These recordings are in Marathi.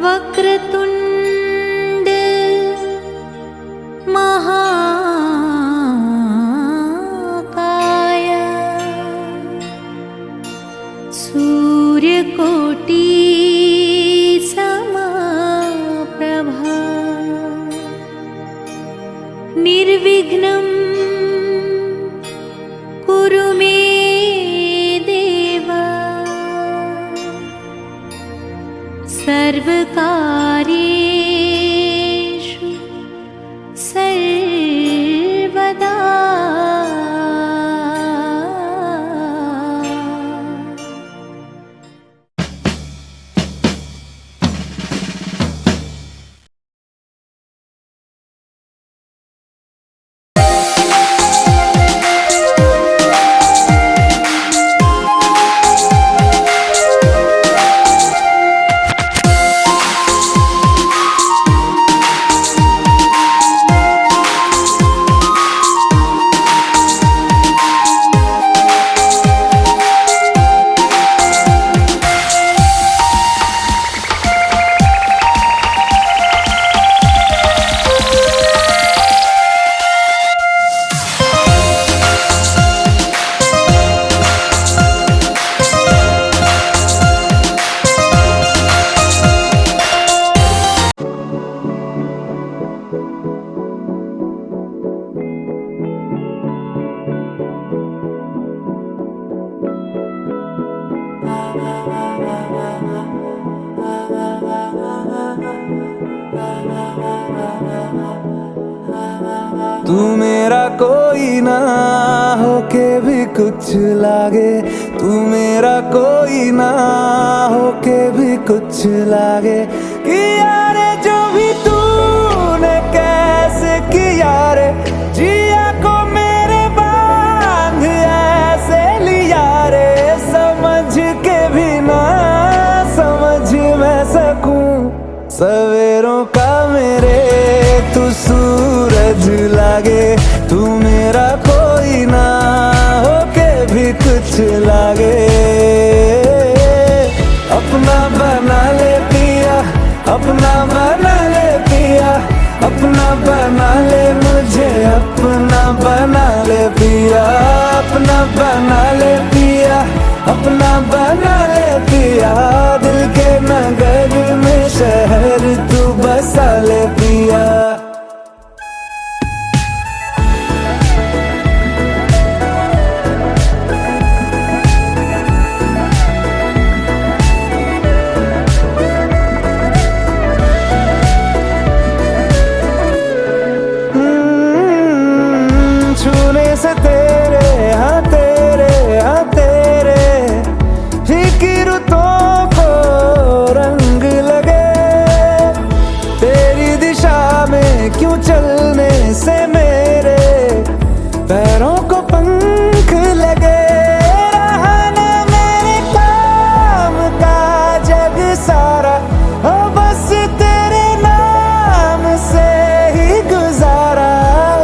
वक्रतुंड महाकाय सूर्यकोटि समप्रभा निर्विघ्नं कुरु मे देव सर्वकार्येषु सर्वदा। तू मेरा कोई ना होके भी कुछ लागे, तू मेरा कोई ना होके भी कुछ लागे। किया रे जो भी तूने कैसे किया रे, जिया को मेरे बांध ऐसे लिया रे। समझ के भी ना समझ मैं सकूं सवेरों का मेरे तू सूरज लागे। तू मेरा कोई ना होके भी कुछ लागे। अपना बना ले पिया, अपना बना ले पिया, अपना बना ले मुझे, अपना बना ले पिया, अपना बना ले पिया, अपना बना ले पिया। दिल के नगर में शहर तू बसा ले पिया। छूने से तेरे हाँ तेरे हाँ तेरे फीकी रुतों को रंग लगे। तेरी दिशा में क्यों चलने से मेरे पैरों को पंख लगे। रहा ना मेरे काम का जग सारा, हो बस तेरे नाम से ही गुजारा।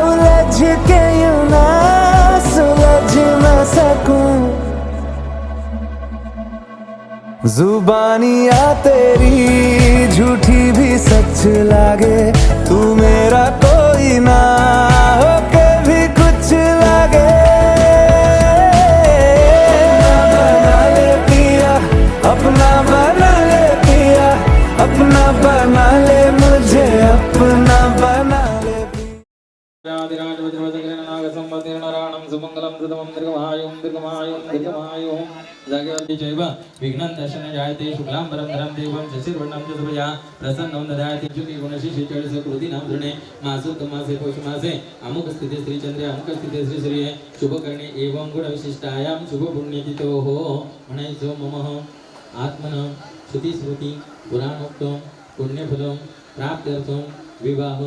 उलझ के यूं ना सुलझ ना सकूं, जुबानियाँ तेरी झूठी भी सच लागे। तू मेरा कोई ना होके भी कुछ लागे। अपना बना ले पिया, अपना बना ले मुझे, अपना बना ले पिया। विघ्नं दर्शन जायते शुक्लांबरं धरं देवं शशिवर्णं च शोभया प्रसन्नं ददाति जुति गुणशिष्य चळस कृतीनां धृणे मासुत मासे पौष मासे अमुक स्थिते श्री चंद्रे अमुक स्थिते श्री सूर्ये शुभकर्णे एवं गुण विशिष्टायां शुभ पुण्यतिथोः म्हणायचो मम आत्मनं श्रुति स्मृति पुराणोक्तं पुण्यफलं प्राप्त्यर्थं विवाह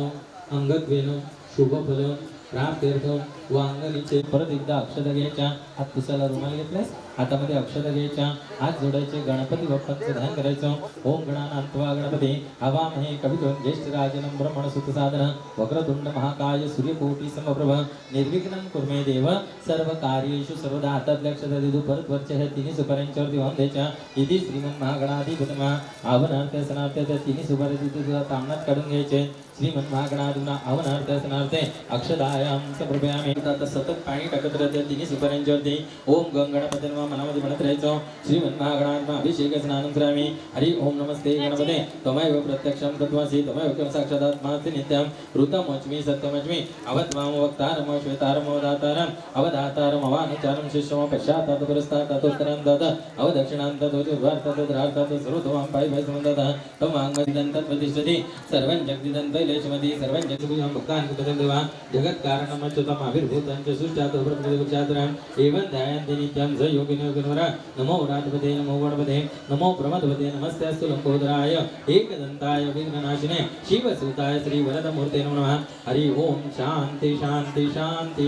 अंगत्वेन शुभफलं प्राप्त्यर्थं वांगणीचे. परत एकदा अक्षता घ्यायच्या, हात पुसायला रुमाल घेतलास, हातामध्ये अक्षता घ्यायच्या, हात जोडायचे, गणपती बाप्पांचं ध्यान करायचं. ओम गणानान्त्वा गणपती हवामहे कविं ज्येष्ठराजं ब्रह्मणस्पत साधनं वक्रतुंड महाकाय सूर्यकोटि समप्रभ निर्विघ्नं कुर्मे देव सर्व कार्येषु सर्वदा. हातातल्या अक्षता देऊ. परत वरच्या ह्या तिन्ही सुपाऱ्यांच्यावरती वाहून द्यायच्या. इति श्रीमन्महागणाधिपतमा आवनार्थ सनार्थ. त्या तिन्ही सुपाऱ्या तिथे तुझ्या तामणात काढून घ्यायचे. श्रीमन्महागणाधिपना आवनार्थ सनार्थे अक्षदायां समर्पयामि. आता सतत पाणी टाकत राहते तिन्ही सुपाऱ्यांच्यावरती. ओम गणपती नमः मनामध्ये म्हणत राहायचं. श्रीमन्महागणाधिपना अभिषेक स्नानं करामी. हरि ओम नमस्ते गणपते त्वमेव प्रत्यक्षं तत्त्वमसि त्वमेव साक्षादात्मासि नित्यं ऋतमोच्मि सत्यमोच्मि अवत्मां वक्तारं श्वेतारं अवदातारम् अवदातारम् अवानुचारं शिष्यं पश्चात् पुरस्तात् ततोत्तरं दद अवदक्षिणां ततोर्ध्वार्थं तद्रार्थं सर्वतोमां पायि समदतः तमांगदिदं तत्प्रतिष्ठति सर्वं जगदिदं त्रैलेशमति सर्वं जगद्गुरुं भक्तान् कृतदेवा जगत्कारणं अच्युतम् आविर्भूतं च सृष्टातो ब्रह्मदेवचातुरम् एवं ध्यायन्ति नित्यं स योगिनो गुणवरा. नमो राधपते नमो गणपते नमो प्रमदपते नमस्तेऽस्तु लंबोदराय एकदन्ताय विघ्ननाशिने शिवसुताय श्रीवरदमूर्ते नमः. हरि ओम शांती शांती शांती.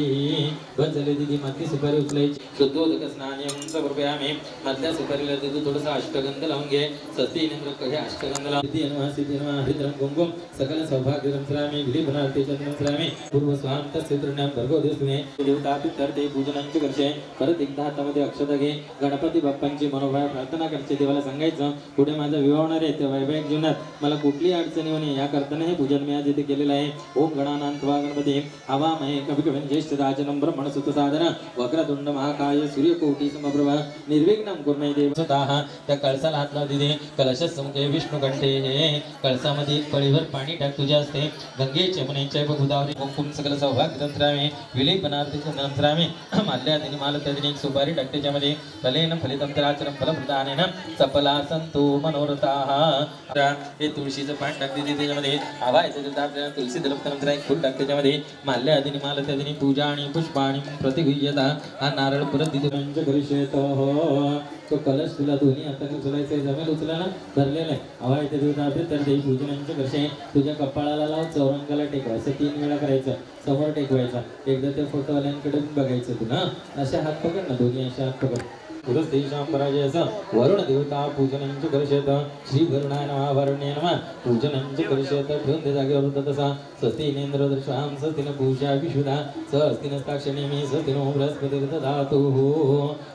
बजले दिदी मधली सुपारी उचलायची. शुद्धोदक स्नानयं समर्पयामि. मधल्या सुपारीला तिथं थोडंसं अष्टगंध लावून घे. सती नेमकं हे अष्टगंध लावून सिद्धी नमः हरिद्रं कुंकुम सकल सौभाग्यं श्रामी विलिपनार्थे चंद्रं श्रामी पूर्व स्वांत क्षेत्रज्ञां भर्गो देवस्मे देवता पितर्ते पूजनांचे करशे. परत एकदा हातामध्ये अक्षता घे. गणपती बाप्पांची मनोभाव प्रार्थना करते. देवाला सांगायचं पुढे माझा विवाह होणार आहे, त्या वैवाहिक जीवनात मला कुठली अडचणी होणे या करताना हे पूजन मी आज इथे केलेलं आहे. ओम गणानान्त्वा गणपती हवामहे कविं ज्येष्ठराजं ब्रह्मणस्पत साधनं वक्रतुंड महाकाय सूर्यकोटि समप्रभ निर्विघ्नं कुर्मे देव. स्वतः त्या कळसाला हात लाव दिदे. कलशसमुखे विष्णुकंठे. कळसामध्ये एक पळीभर पाणी टाक तुझ्या असते. गंगे यमुनेच्या गोदावरी कुंकुम सकल सौभाग्य तंत्रामे विलेपनार्थे चंदनं श्रामे माल्यादिनी मालत्यादिनी एक सुपारी टाक त्याच्यामध्ये. फलेन फलितं तराचरं फलप्रदानेन सफला संतो मनोरथाः. हे तुळशीचं पान टाक दिदे त्याच्यामध्ये. आवायचं देतात तुलसी दलपतनंतर एक फूल टाक त्याच्यामध्ये. माल्यादिनी मालत्यादिनी पूजा आणि पुष्पाणी प्रतिगृह्यता. हा नारळ परत दिदे तो कलश तुला दोन्ही हाताने उचलायचा आहे. जमेल उचलायला धरलेला आहे. हवा येते देवता तर देवी पूजनांचे कसे तुझ्या कपाळाला लाव. चौरंगाला टेकवायचं. 3 वेळा करायचं. समोर टेकवायचा. एकदा त्या फोटोवाल्यांकडे बघायचं तुला. अशा हात पकड ना दोन्ही. अशा हात पकड. पुरस्तेषां वरुण देवता पूजनांचे करशेत. श्री वरुणाय नमः वरुणे नमः पूजनांचे करशेत. ठेवून दे जागेवर तसा. स्वस्तिनेंद्र दर्शां स्वस्तिन पूजा विशुधा स्वस्तिनस्ताक्षणीमी स्वस्तिनो बृहस्पती दधातुः.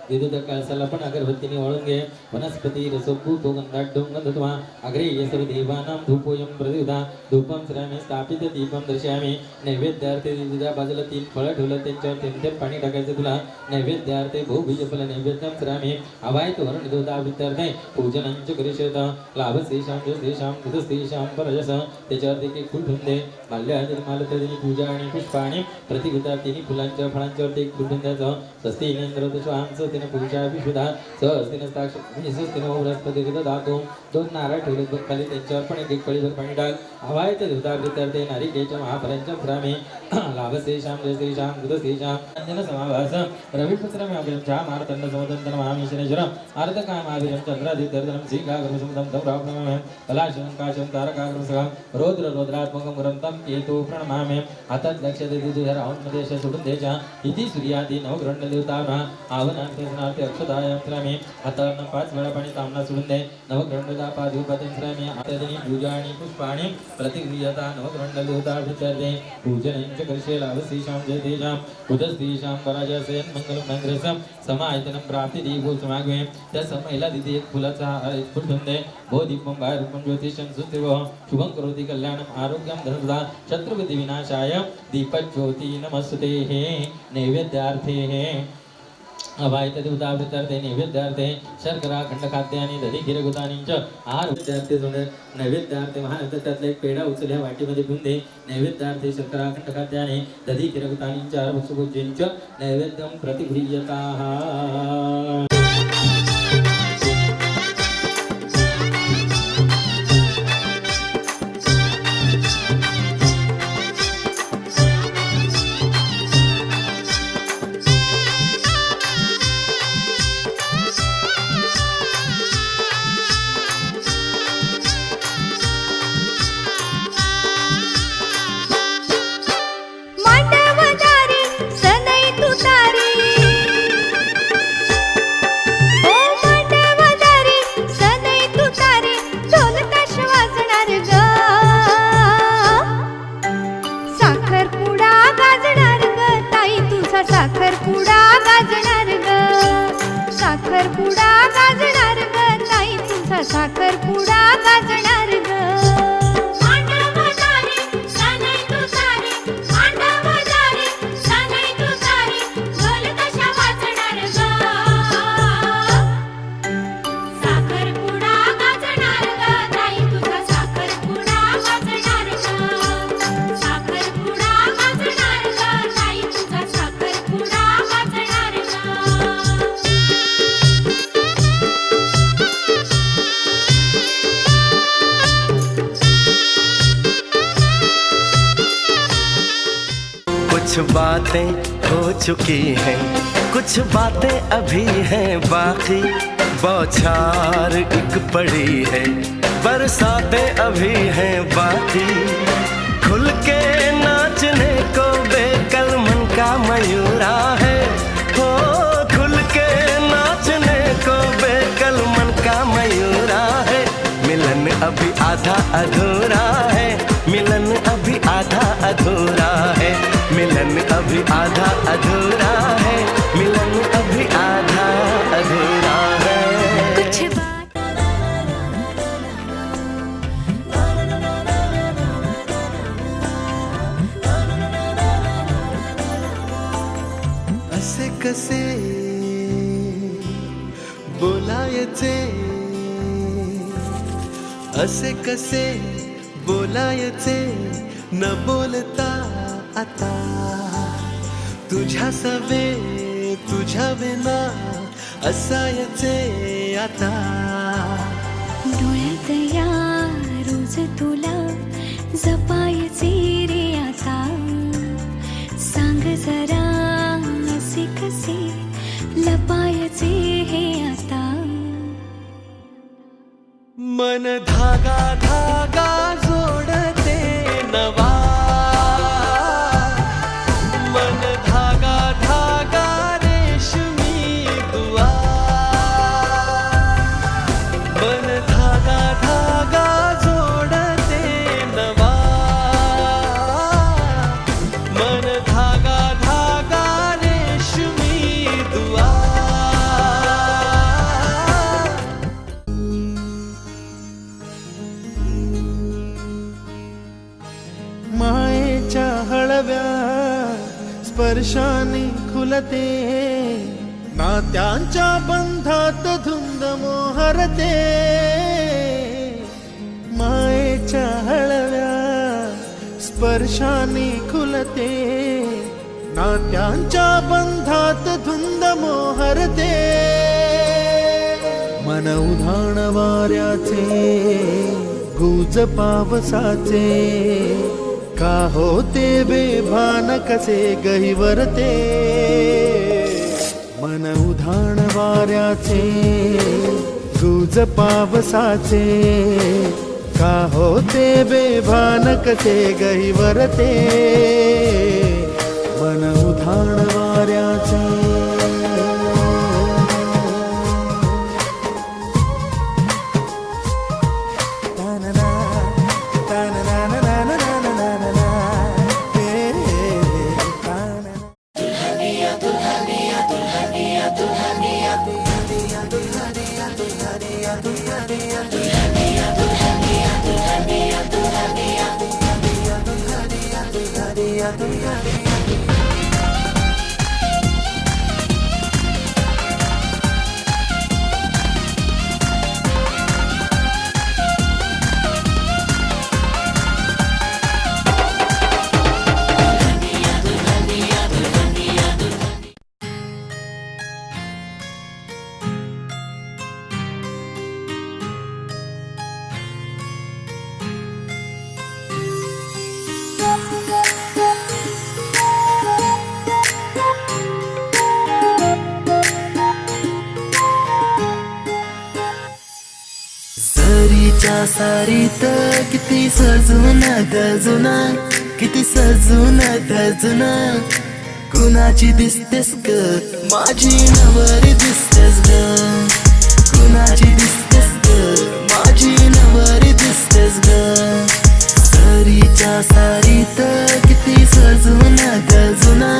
देदू त्या कळसाला पण अगरबत्तीने वळून घे. वनस्पती रसोभूतो गंधाढ्योंगधत्वा अग्रे येसर देवानां धूपोयं प्रतिदा धूपं श्रामे स्थापित दीपं दर्शयामि. नैवेद्यार्थे तुझ्या बाजूला 3 फळं ठेवलं. त्यांच्यावर थेंब पाणी टाकायचं तुला. नैवेद्यार्थे भूबीजफल नैवेद्यं श्रामे अवायत वरुण देवता विद्यार्थे पूजनांच करिष्यत. लाभस्तेषां जस्तेषां कृतस्तेषां परजस. त्याच्यावरती एक फूल ठेवून दे. माल्यादिनी मालत्यादिनी पूजा आणि पुष्पाणी प्रतिगृह्यता. 3 फुलांच्या फळांच्यावरती एक फूल ठेवून द्यायचं. स्वस्तिनेंद्र दर्शां तिने पूजा विशुद्धा स्वस्तिनस्ताक्षणीमी स्वस्तिनो बृहस्पती दधातुः. 2 नारळ ठेवले खाली. त्यांच्यावर पण एक पळीभर पाणी टाक. हवायचं देवता विद्यार्थे नारिकेच्या महाफलांच्या श्रामे लाभस्तेषां जस्तेषां कृतस्तेषां अंजन समाभास रविपुत्रमेवचा मारतंड समदंतन महामीशनेश्वरम अर्धकामाभिरं चंद्रादित्यर्धनं श्रीकाग्रसमुदं तं प्राप्नोम्यहं कलाशं काशं तारकाग्रसहं रौद्र रौद्रात्मकं ग्रंथं केतु प्रणमाम्यहं. हातात लक्ष दे. तुझ्या राऊंडमध्ये अशा सोडून द्यायच्या. इति सूर्यादी नवग्रहण देवतांना आवनार्थे स्नार्थे अक्षदायां श्रामे. हातावरनं 5 वेळा पाणी तांबणा सोडून दे. नवग्रहण देवतापादुपतं श्रामे हातादिनी पूजा आणि पुष्पाणी प्रतिगृह्यता. नवग्रहण देवता विद्यार्थे पूजनंच करशे. लाभस्तेषां जयतेषां उदस्तेषां पराजयसेन मंगलम मंगलसम समायतनं प्राप्ति दीपो समागमे. त्या समयला दिदी एक फुलाचा एक फूल ठेवून दे. भो दीपं बाहेरुपं ज्योतिषं सुस्तिव शुभं करोति कल्याणं आरोग्यं धनदा शत्रुगति विनाशाय दीपज्योति नमस्ते. नैवेद्यार्थे अवायत देवता विद्यार्थे नैवेद्यार्थे शर्करा खंडखाद्यानि दधी खीरगुतानींच आहार विद्यार्थे नैवेद्यार्थे महानंतर त्यातला एक पेढा उचल्या वाटीमध्ये घेऊन दे. नैवेद्यार्थे शर्करा खंडखाद्यानि दधी खीरगुतानींच आहार भक्षभोज्यंच नैवेद्यं प्रतिगृह्यताः. मांडवदारी सन कुछ बातें हो चुकी हैं, कुछ बातें अभी हैं बाकी, बौछार एक पड़ी है, बरसातें अभी हैं बाकी। खुल के नाचने को बेकल मन का मयूरा है, हो खुल के नाचने को बेकल मन का मयूरा है। मिलन अभी आधा अधूरा है, मिलन अभी आधा अधूरा है, मिलन अभी आधा अधूरा है, मिलन अभी आधा अधूरा है। कुछ बात असे कसे बोलायचे, असे कसे बोलायचे न बोलता आता, तुझ्या सवे तुझ्या विना असायचे आता। डोळ्यात या रोज तुला जपायचे रे आता, सांग जरा असे कसे लपायचे हे आता। मन धागा धागा जोडते नवा, मन धागा धागा रेशमी दुआ, मन धागा धागा जोडते नवा, मन धागा धागा रेशमी दुआ। मायेच्या हळव्या स्पर्शाने खुलते, नात्यांच्या बंधात धुंद मोहरते। मायेच्या हळव्या स्पर्शाने खुलते, नात्यांच्या बंधात धुंद मोहरते। मन उधाण वाऱ्याचे गुज पावसाचे, का होते बेभान कसे गहिवरते। मन उधाण वाऱ्याचे गुज पावसाचे, का होते बेभान कसे गहिवरते। मन उधाण वाऱ्याचे सरीच्या सारीत किती सजून गजुना, किती सजून गजुना, कुणाची दिसतेस ग माझी नवरी दिसतेस ग, कुणाची दिसतेस ग माझी नवरी दिसतेस ग। सरीच्या सारीत किती सजून गजुना,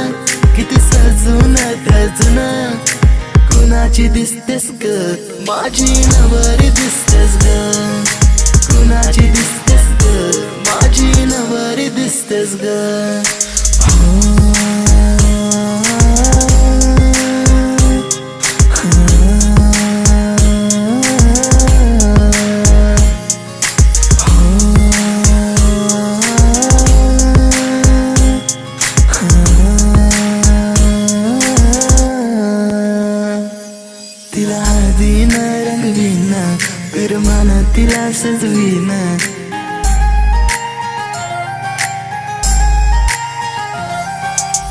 किती सजून गजुना, कुणाची दिसतेस ग माझी नवरी दिसतेस ग, कुणाची दिसतेस ग माझी नवरी दिसतेस ग। तिला हळदीन रंगवीन, पिरमान तिला सजवीन,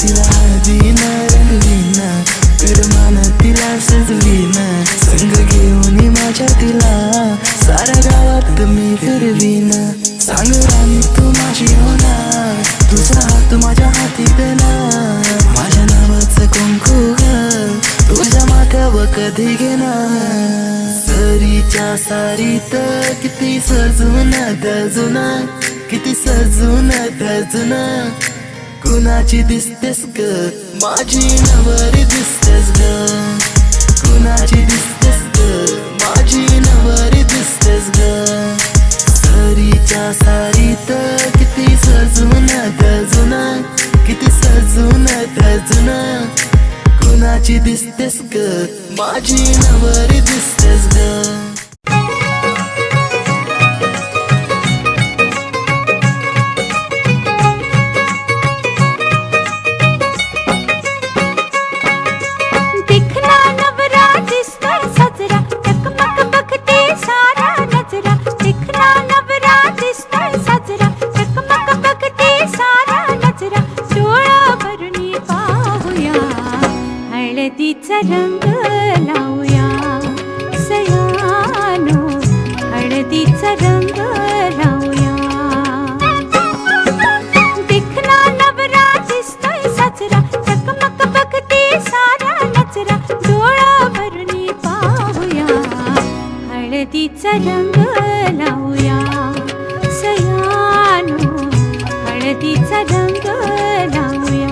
तिला हळदीनं रंगवीनं विडमान तिला सजवीनं संग घेऊन माझ्या तिला साऱ्या गावात मी फिरवीन सांग राणी तू माझी होणार तुझा हात माझ्या हाती देणार माझ्या नावाचं कुंकू ग तुझ्या माथ्यावर कधी घेणार सरीच्या सारीत किती सजून गजून किती सजून गजून कुणाची दिसतेस ग माझी नवरी दिसतेस ग कुणाची दिसतेस ग माझी नवरी दिसतेस ग सरीच्या सारीत किती सजून गजून किती सजून गजून कुणाची दिसतेस ग माझी नवरी दिसतेस ग हळदीचा रंग लावूया सयानो हळदीचा रंग लावूया दिखना नवरा दिसतोय साजरा चकमक बघते सारा नजरा डोळा भरणी पाहूया हळदीचा रंग लावूया सयानो हळदीचा रंग लावूया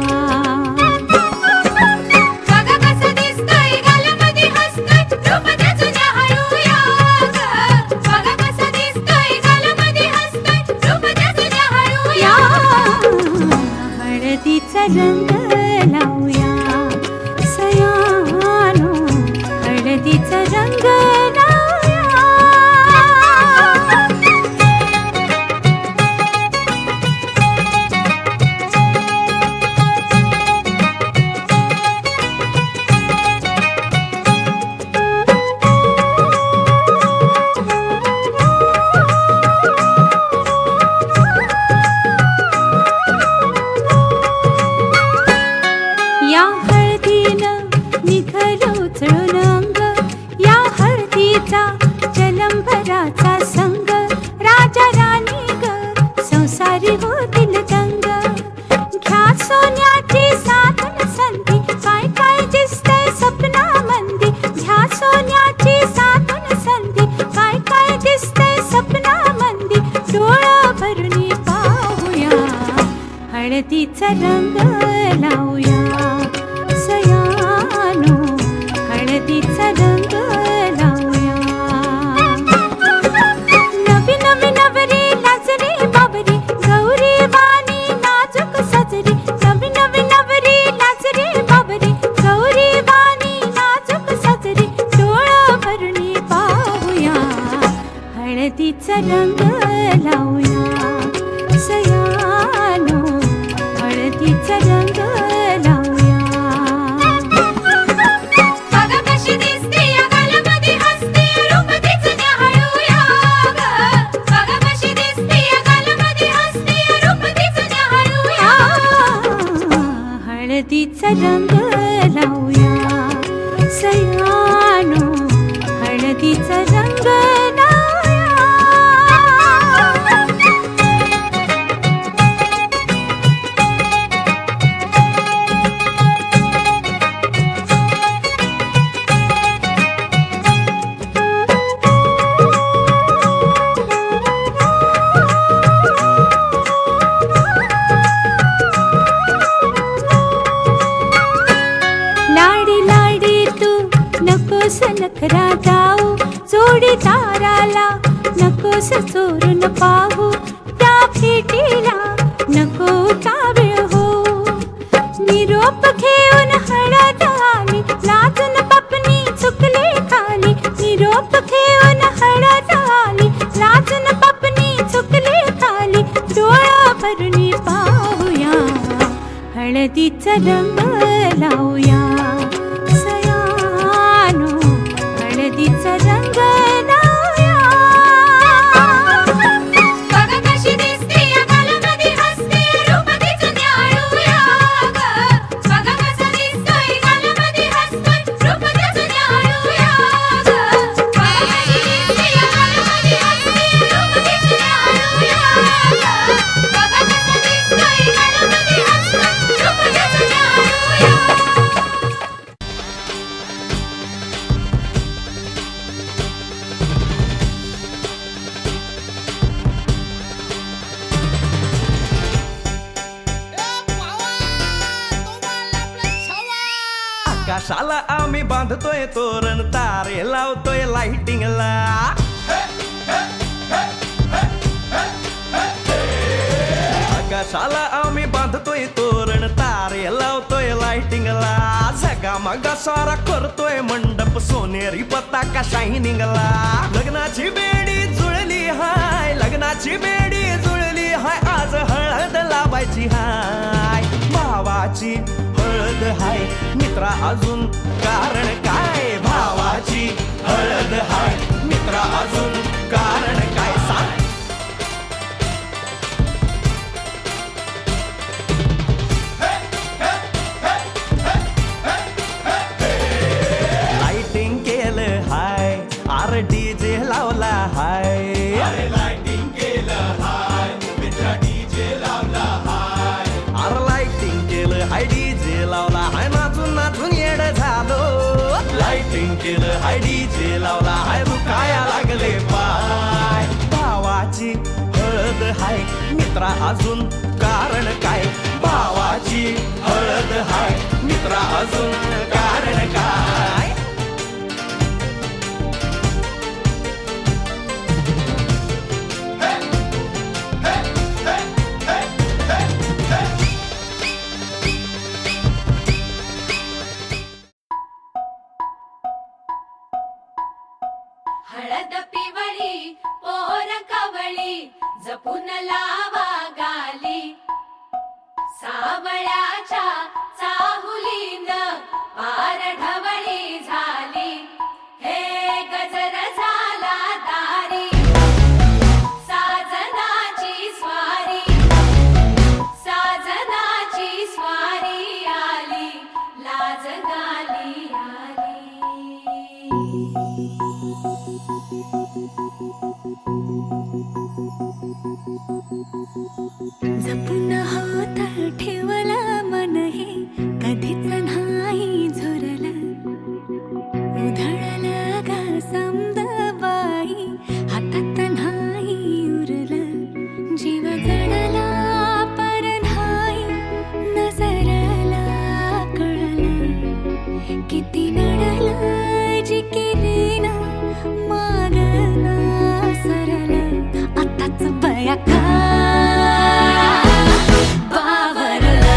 हळदीचा रंग लावूया सयानो हळदीचा रंग लावूया या हळदीनं निघालं उचळून अंग या हळदीचा जलंभराचा संग राजा राणी ग संसारी होतील दंग घ्या सोन्याची साधन संधी काय काय दिसतंय सपनामंदी घ्या सोन्याची साधन संधी काय काय दिसतंय सपनामंदी डोळा भरणी पाहूया हळदीचा रंग लावूया सयानो हळदीचा रंग लावूया नवी नवी नवरी लाजरी बाबरी गौरी वाणी नाजूक सजरी नवी नवी नवरी लाजरी बाबरी गौरी वाणी नाजूक सजरी डोळा भरणी पाहूया हळदीचा रंग लावूया सयानो हळदीचा रंग लावूया बघा कशी दिसते या गालामध्ये हसते रूप तिचं न्याहाळूया ग बघा कशी दिसते या गालामध्ये हसते रूप तिचं न्याहाळूया हळदीचा रंग लावूया सयानो हळदीचा रंग लावूया लाडी लाडी तू नकोस नखरा जाऊ जोडीदाराला नकोस चोरून पाहू त्या भेटीला नको कावेळ हो निरोप घेऊन हळद आली लाजून पपनी चुकले खाली निरोप घेऊन हळद आली लाजून पपनी चुकले खाली डोळा भरणी पाहूया हळदीचा रंग लावूया सयानो हळदीचा रंग लावूया बघा कशी दिसते या गालामध्ये हसते रूप तिचं न्याहाळूया ग बांधतोय तोरण तारे लावतोय लाइटिंगला आकाशाला आम्ही बांधतोय तोरण तारे लावतोय लाइटिंगला झगा मगा सारा करतोय मंडप सोनेरी पताका शायनिंगला लग्नाची बेडी जुळली हाय लग्नाची बेडी जुळली हाय आज हळद लावायची हाय भावाची हळद हाय मित्रा अजून कारण काय भावाची हळद हाय मित्रा अजून कारण काय सांग लाइटिंग केलं हाय आर डीजे लावला हाय अरे लाइटिंग केलं हाय मित्रा डीजे लावला हाय अरे लाइटिंग केलं हाय डीजे लावला हाय नाचून नाचून येड झालो लाइटिंग केलं हाय डीजे लावला हाय दुखाया लागले पाय भावाची हळद हाय मित्रा अजून कारण काय भावाची हळद हाय मित्रा अजून कारण काय हळद पिवळी पोर कवळी जपून लावा गाली सावळ्याच्या चाहुलीन पार ढवळी झाली हे गजर झाला दारी साजनाची स्वारी आली लाज गाली आली जपून होत ठेवला मन हे कधीच नाही झुरलं उधळलं गा समद बाई हातात नाही उरलं जीव जडला पर नाही नजरला कळलं किती नडलं जी केलीना मागला सरलं आताच बया का बावरलं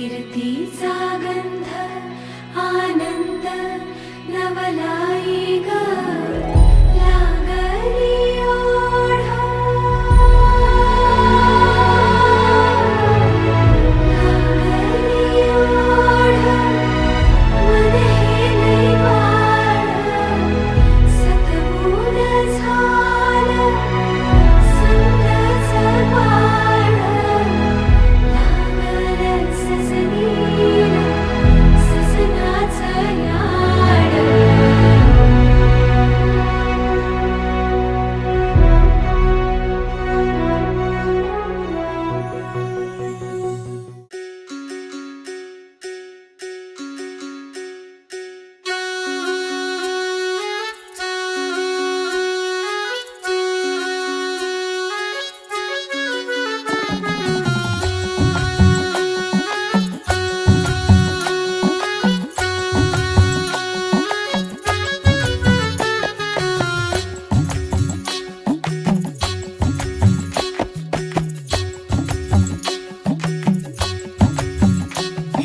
फिरतीचा गंध आनंद नवलाई ग लागली ओढा लागली ओढा मन हे लई वाढ सतबूड झालं संगच पाड लागलं सजनीला सजनाचं याड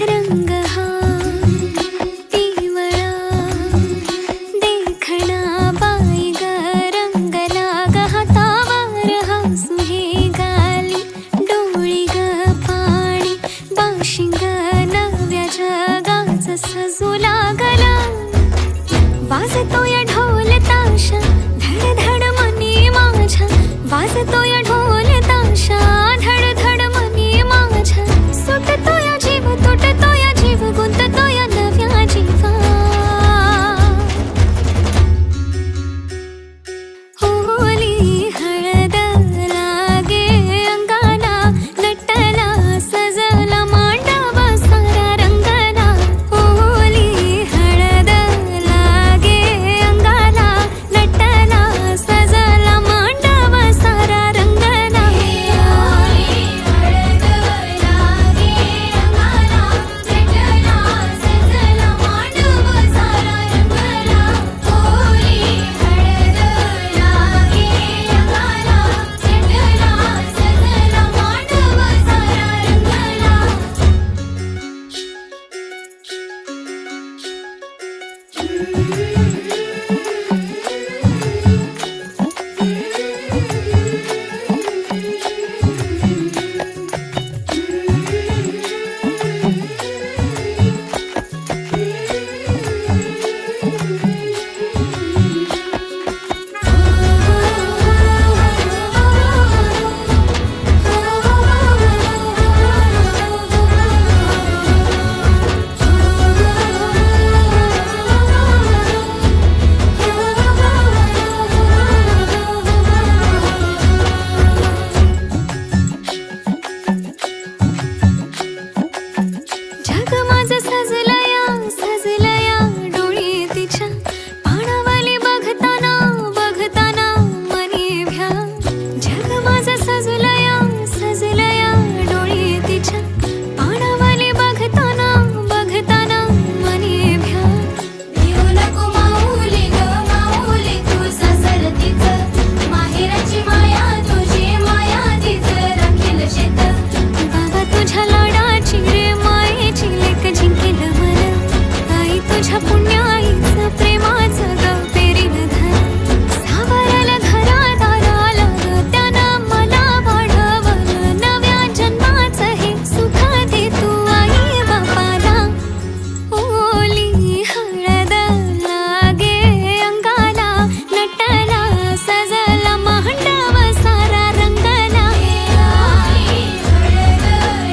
रंग हा पिवळा देखणा बाई ग रंगला ग हातावर हसू हे गाली डोळी ग पाणी बाशिंग नव्या जगाचं सजू लागला वाजतोय ढोल ताशा धड धड मनी माझ्या वाजतोय ढोल ताशा धड धड मनी माझ्या सुटतोय जीव तुटतोय जीव गुंततोय नव्या जीवा होली हळद लागे अंगाला नटला सजला मांडव सारा रंगला होली हळद लागे अंगाला नटला सजला मांडव सारा रंगला होली हळद लागे अंगाला नटला सजला मांडव सारा रंगला होली हळद लागे अंगाला नटला सजला मांडव सारा रंगला जग माझं सजलया डोळी तिच्या पाणावाली बघताना बघताना मनी भ्या जग माझं सजलया डोळी तिच्या पाणावाली बघताना बघताना मनी भ्या भिऊ नको माऊली ग माऊली तू सासरतीच माहेराची माया तुझी माया तीच राखील शेत बाबा तुझ्या लाडाची रे मायेची लेक जिंकेल मन आई तुझ्या पुण्याईचं प्रेमाचं ग पेरीन धन सावरला घरा दाराला ग त्यानं मला वाढवलं नव्या जन्माचं हे सुख दे तू आई बापाला होली हळद लागे अंगाला नटला सजला मांडव सारा रंगला हळद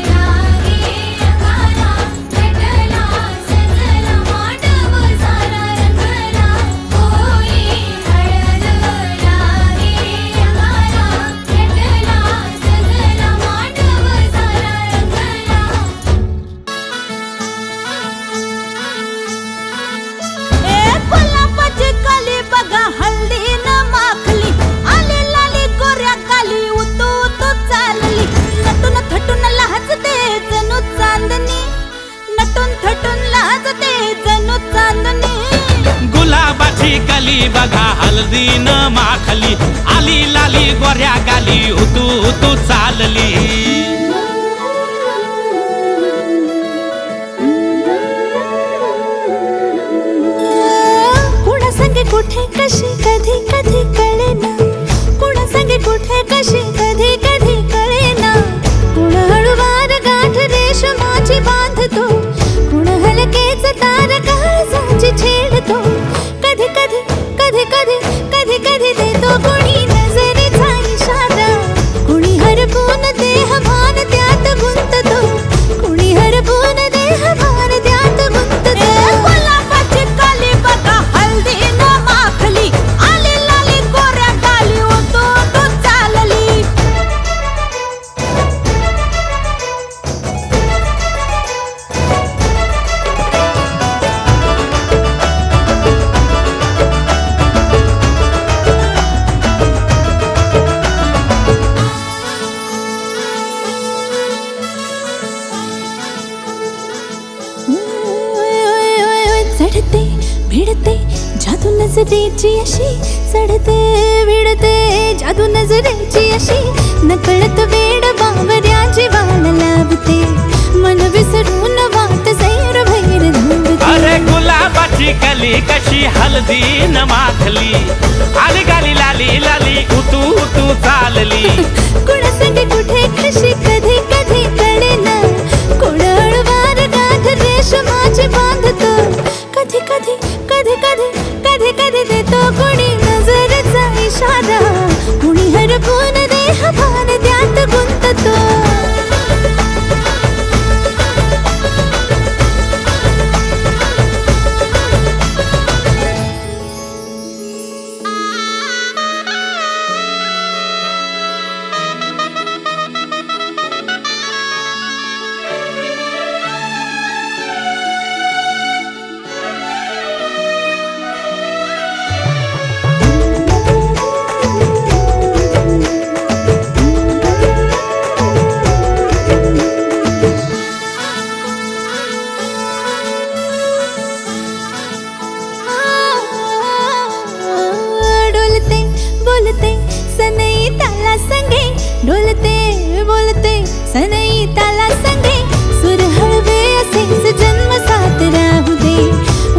लागे अंगाला नटला सजला मांडव सारा रंगला होली हळद लागे अंगाला नटला सजला मांडव सारा रंगला गुलाबाची कली बघा हल्ली न माखली आली लाली गोऱ्या काली उतू उतू चालली नटून थटून लाजते जणू चांदणी नटून थटून लाजते जणू चांदणी गुलाबाची कली बघा हल्दी न माखली आली लाली गोऱ्या गाली उतू उतू चालली माझी बांधतो कुण हलकेच तार काळजाची छेडतो कधी कधी कधी कधी कधी कधी देतो कुणी नजरेचा इशारा कुणी हरपून देह भान त्यात गुंततो कुणी हरपून देह भान त्यात गुंततो गुलाबाची काली बघा हल्दी न माखली आली लाली गोऱ्या गाली उतू तू चालली चढते भिडते जादू नजरेची अशी चढते भिडते जादू नजरेची अशी नकळत वेड बावऱ्या जीवाला लाभते मन विसरून वाट सैर भैर धावते अरे गुलाबाची कली कशी हल्दी न माखली आली गाली लाली लाली उतू उतू चालली कुणासाठी कुठे कशी कधी कधी कळेना कोळवार गाठ रेशमाची बांधतो कधी कधी कधी कधी कधी कधी देतो कुणी नजरेचा इशारा कुणी हरपून देह भान त्यात गुंततो डोलते बोलते सनई ताला संगे डोलते बोलते सनई ताला संगे सुर हळवे असेच जन्म साथ राहू दे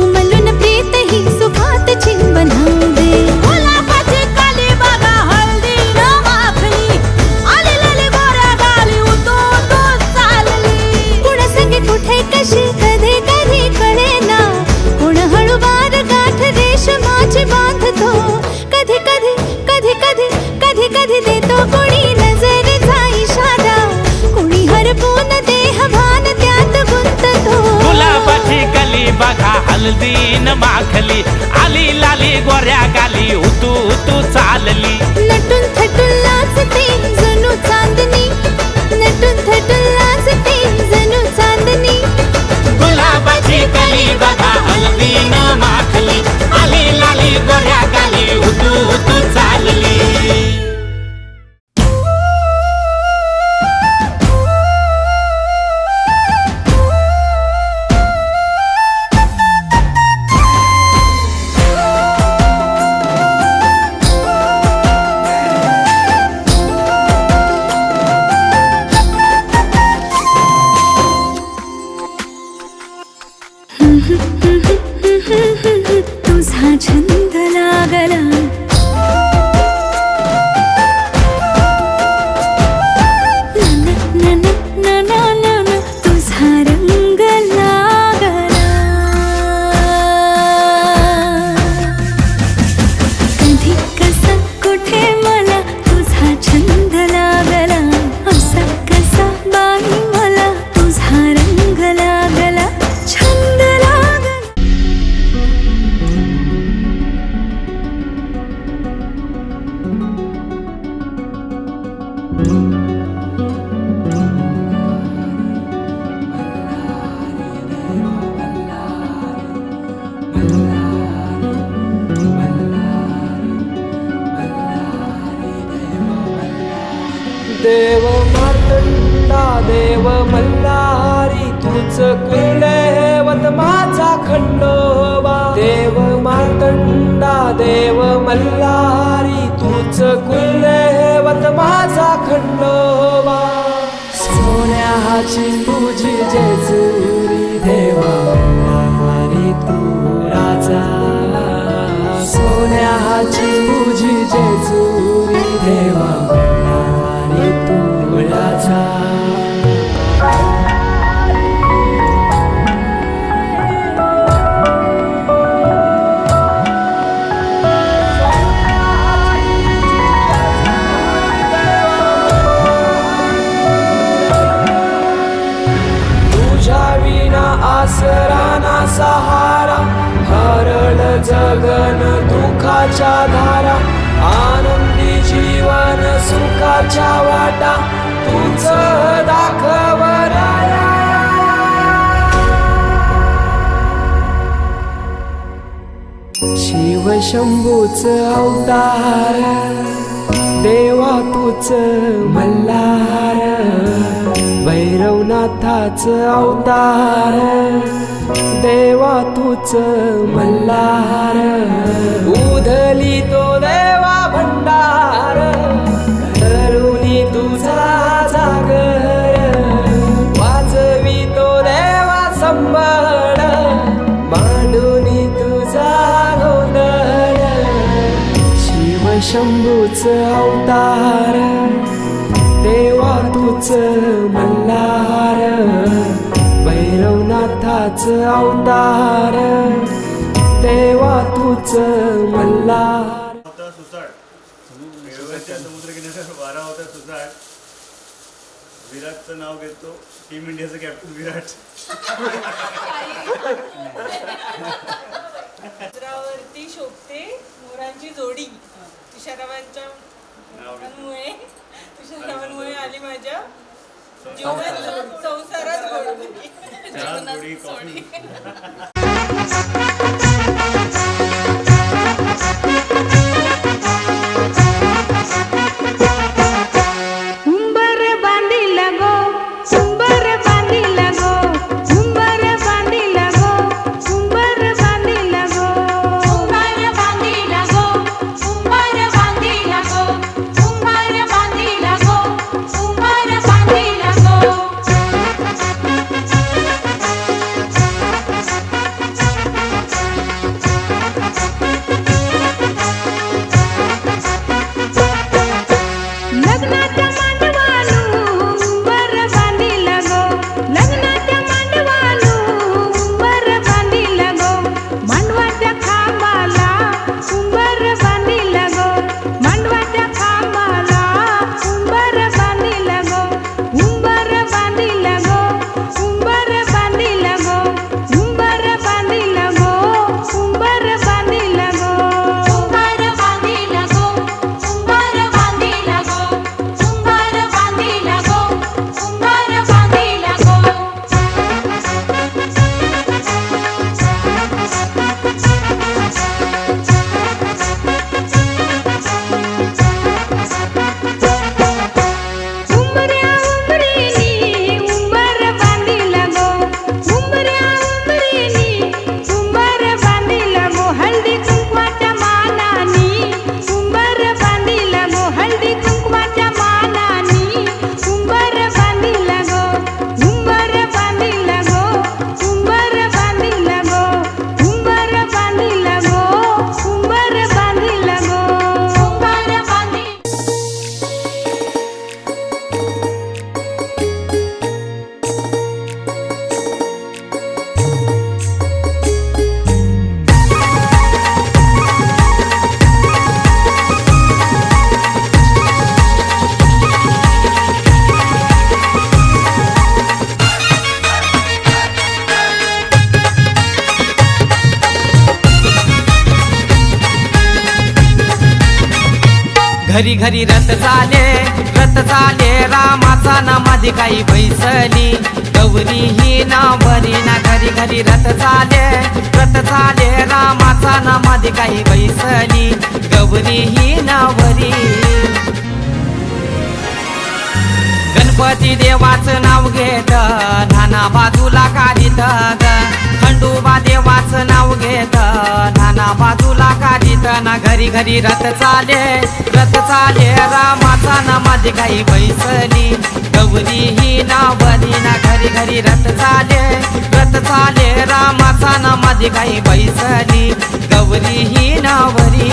उमलून प्रीत ही सुखात चिंबन होऊ दे गुलाबाची काली बघा हल्दी न माखली आली लाली गोऱ्या गाली उतू तू चालली कुणा संगे कुठे कशी कधी कधी कळेना कुण हळूवार गाठ रेशमाची बांधतो कधी कधी कधी कधी कधी कधी देतो कुणी नजरेचा इशारा कुणी हरपून देह भान त्यात गुंततो गुलाबाची कली बघा हल्दी न माखली आली लाली गोऱ्या गाली उतू उतू चालली नटून थटून लाजते जणू चांदणी नटून थटून लाजते जणू चांदणी गुलाबाची कली बघा हल्दी न माखली आली लाली गोऱ्या गाली उतू उतू चालली तुझा छंद लागला तुझा रंग लागला कधी कसा कुठे मला तुझा छंद लागला असा कसा बाई मला तुझा रंग लागला छंद लागला देव मातंडा देव मल्हारी तुझ कुलदेवत माझा खंडोबा देव मातंडा देव मल्हारी तुझ कुलदेवत माझा खंडोबा सोन्याची तुझी जेजुरी देवा मल्हारी तू राजा सोन्याची तुझी जेजुरी देवा मल्हारी तू राजा आसरा ना सहारा, हरळ जगन दुखाच्या धारा, आनंदी जीवन सुखाच्या वाटा, तूच दाखव राया. शिव शंभूच अवतार, देवा तूच मल्हार, भैरवनाथाच अवतार, देवा तूच मल्हार, उधली तो देवा भंडार, करुणी तुझा जागर, वाजवी तो देवा संबळ, मांडुनी तुझा गोंधळ. शिव शंभूच अवतार, देवा तूच मल्हार, भैरवनाथाच अवतार, देवा तूच मल्हार. होता सुसाट, मेळघाटच्या समुद्रकिनाऱ्यावर 12 होता सुसाट. विराटचं नाव घेतो, टीम इंडियाचं कॅप्टन विराट. समुद्रावरती शोभते मोरांची जोडी, तुषारावांच्या तुषारावांमुळे आली माझ्या जीवनात संसारात जोडी कॉफी. उंबर बांधिला गो, उंबर बांधिला गो, उंबर बांधिला गो, उंबर बांधिला गो, उंबर बांधिला गो, उंबर बांधिला गो, उंबर बांधिला गो, उंबर बांधिला गो. लग्नाच्या मांडवालू उंबर बांधिला गो, लग्नाच्या मांडवालू उंबर बांधिला गो, मांडवाच्या खांबाला उंबर बांधिला गो, मांडवाच्या खांबाला उंबर बांधिला गो, उंबर बांधिला गो, उंबर बांधिला गो, उंबर बांधिला गो, उंबर बांधिला गो, उंबर बांधिला गो, उंबर बांधिला गो, उंबर बांधिला गो, उंबर बांधिला गो. उंबऱ्या उंबरीनी उंबर बांधिला गो, उंबऱ्या उंबरीनी उंबर बांधिला गो, हळदी कुंकवाच्या मानानी उंबर बांधिला गो, हळदी कुंकवाच्या मानानी उंबर बांधिला गो, उंबर बांधिला गो, उंबर बांधिला गो, उंबर बांधिला गो, उंबर बांधिला गो, उंबर बांधी. घरी घरी रथ झाले रामाचा नामाधी काही बैसली, गौरी ही नावरी ना. घरी घरी रथ झाले रामाचा नामाधी काही बैसली, गौरी ही नावरी. गणपती देवाचं नाव घेत नाना बाजूला काढीत ग, खंडोबा देवाचं नाव घेत नाना बाजूला काढीत ना. घरी घरी रथ चाले रामाचा नामाधी काही बैसली, गौरी ही नावरी ना. घरी घरी रथ चाले रामाचा नामाधी काही बैसली, गौरी ही नावरी.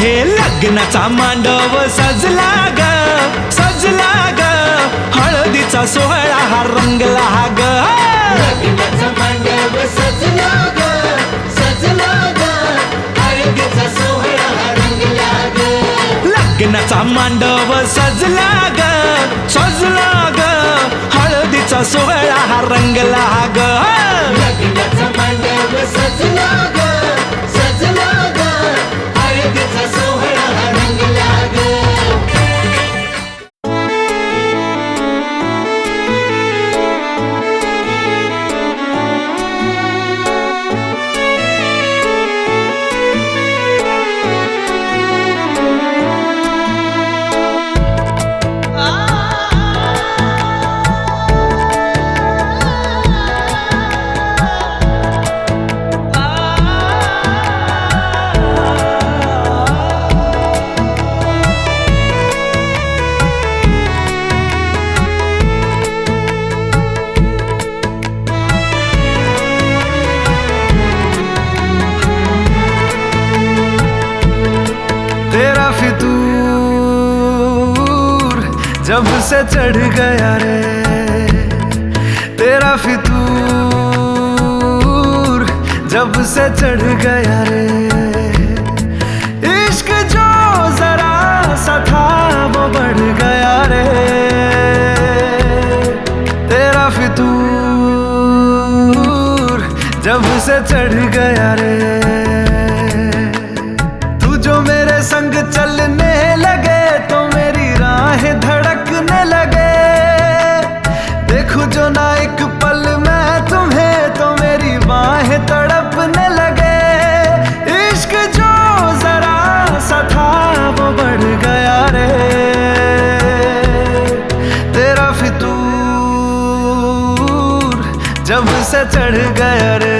हे लग्नाचा मांडव सजला ग सजला ग हळदीचा सोहळा हा रंगला ग लग्नाचा मांडव सजला ग सजला ग हळदीचा सोहळा रंगला ग लग्नाचा मांडव सजला ग सजला ग हळदीचा सोहळा हा रंगला ग लग्नाचा मांडव सजला ग सजला ग हळदीचा सोहळा रंगला ग तेरा फितूर जब से चढ़ गया रे तेरा फितूर जब से चढ़ गया रे इश्क जो जरा सा था वो बढ़ गया रे तेरा फितूर जब से चढ़ गया रे जो मेरे संग चलने लगे तो मेरी राहें धड़कने लगे देखो जो ना एक पल मैं तुम्हें तो मेरी बाहें तड़पने लगे इश्क जो जरा सा था वो बढ़ गया रे तेरा फितूर जब से चढ़ गया रे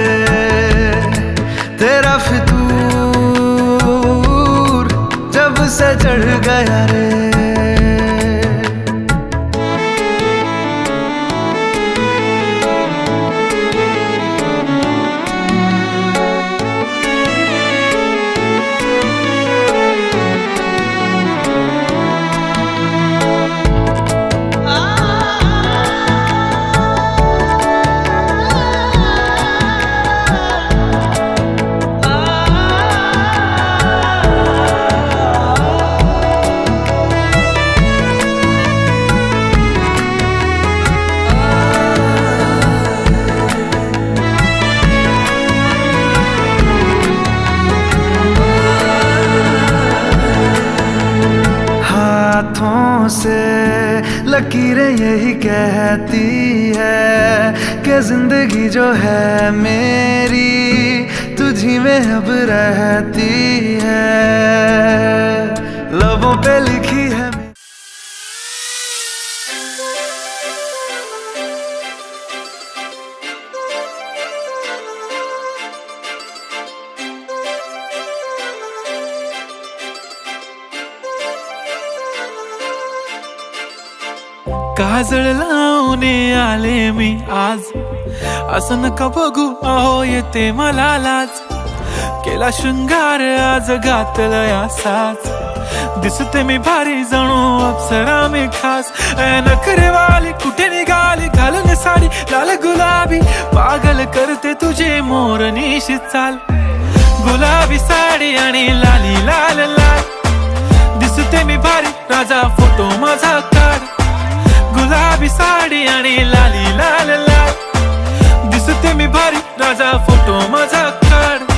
तेरा फितूर जब से चढ़ गया रे हाथों से लकीरें यही कहती है कि जिंदगी जो है मेरी तुझी में अब रहती है लबों पे लिखी है काजळ लावणे आले मी आज असं नका बघू अहो येते मला लाज केला शृंगार आज घातला साज दिसते मी भारी जणू अप्सरा मी खास नखरेवाली कुठे निघाली घालून साडी लाल गुलाबी पागल करते तुझे मोरनीशी चाल गुलाबी साडी आणि लाली लाल लाल दिसते मी भारी राजा फोटो माझा काढ गुलाबी साडी आणि लाली लाल लाल दिसते मी भारी राजा फोटो माझा काढ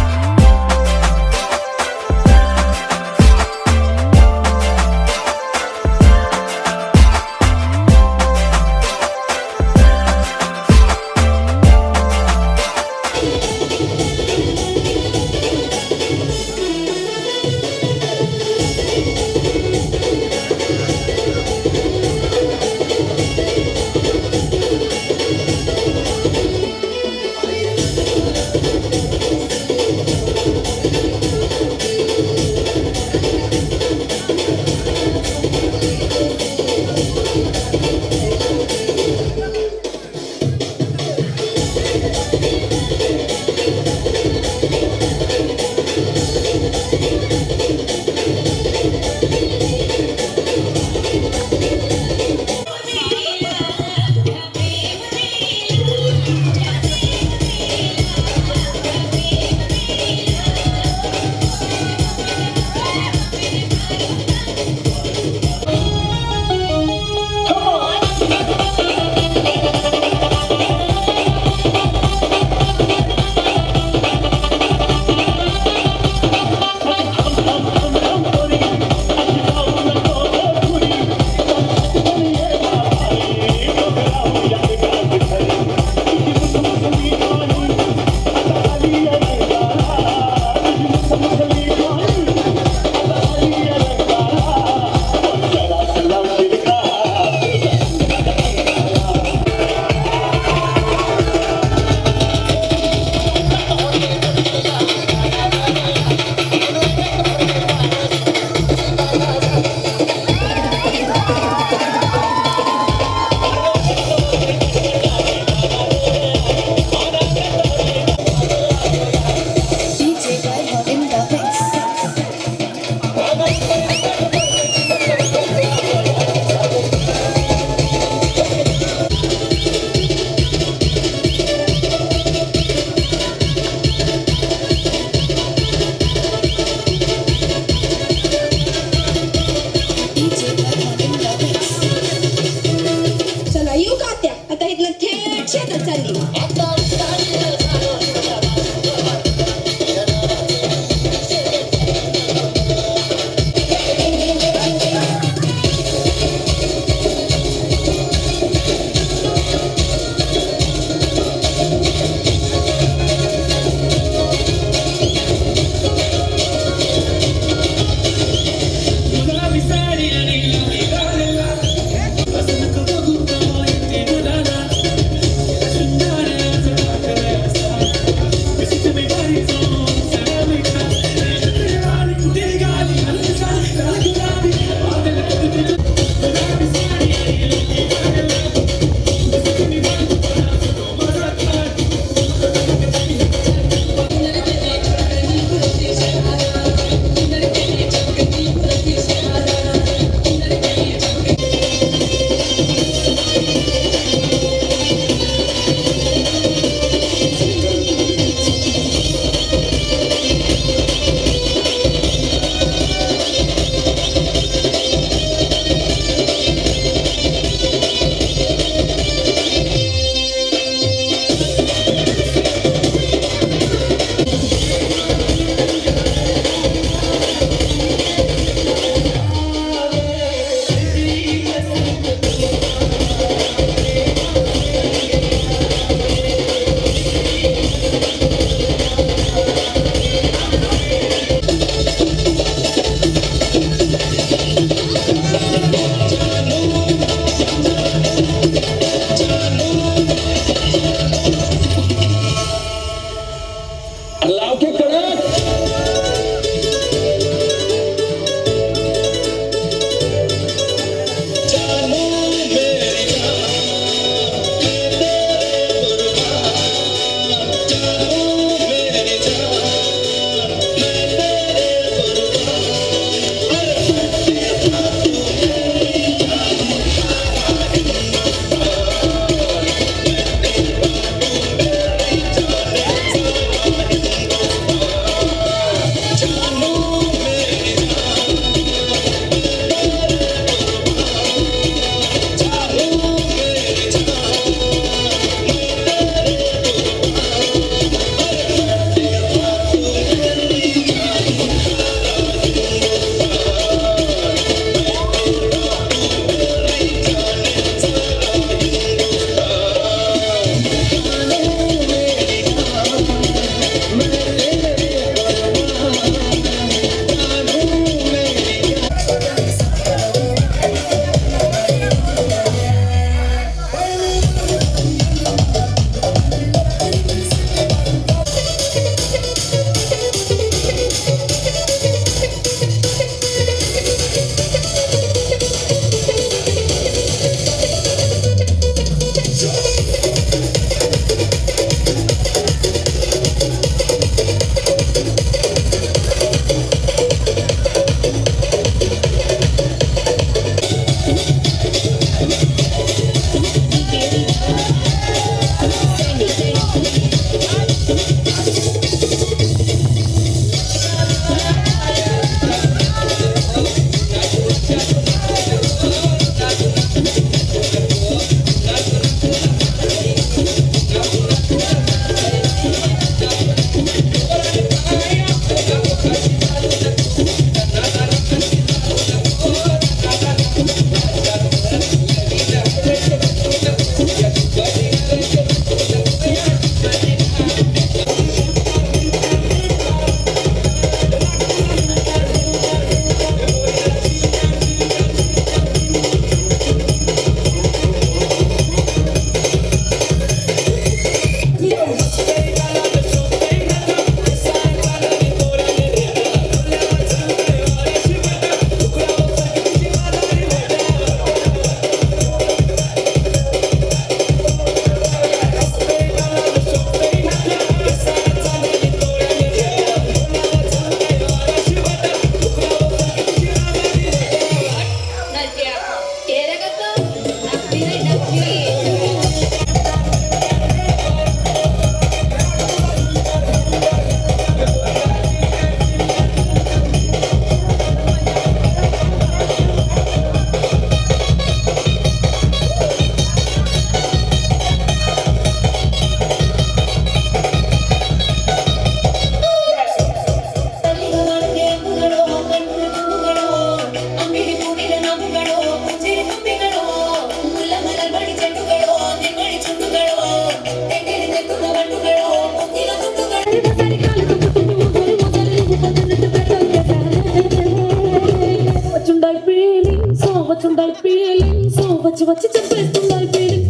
what you do best in life, feeling,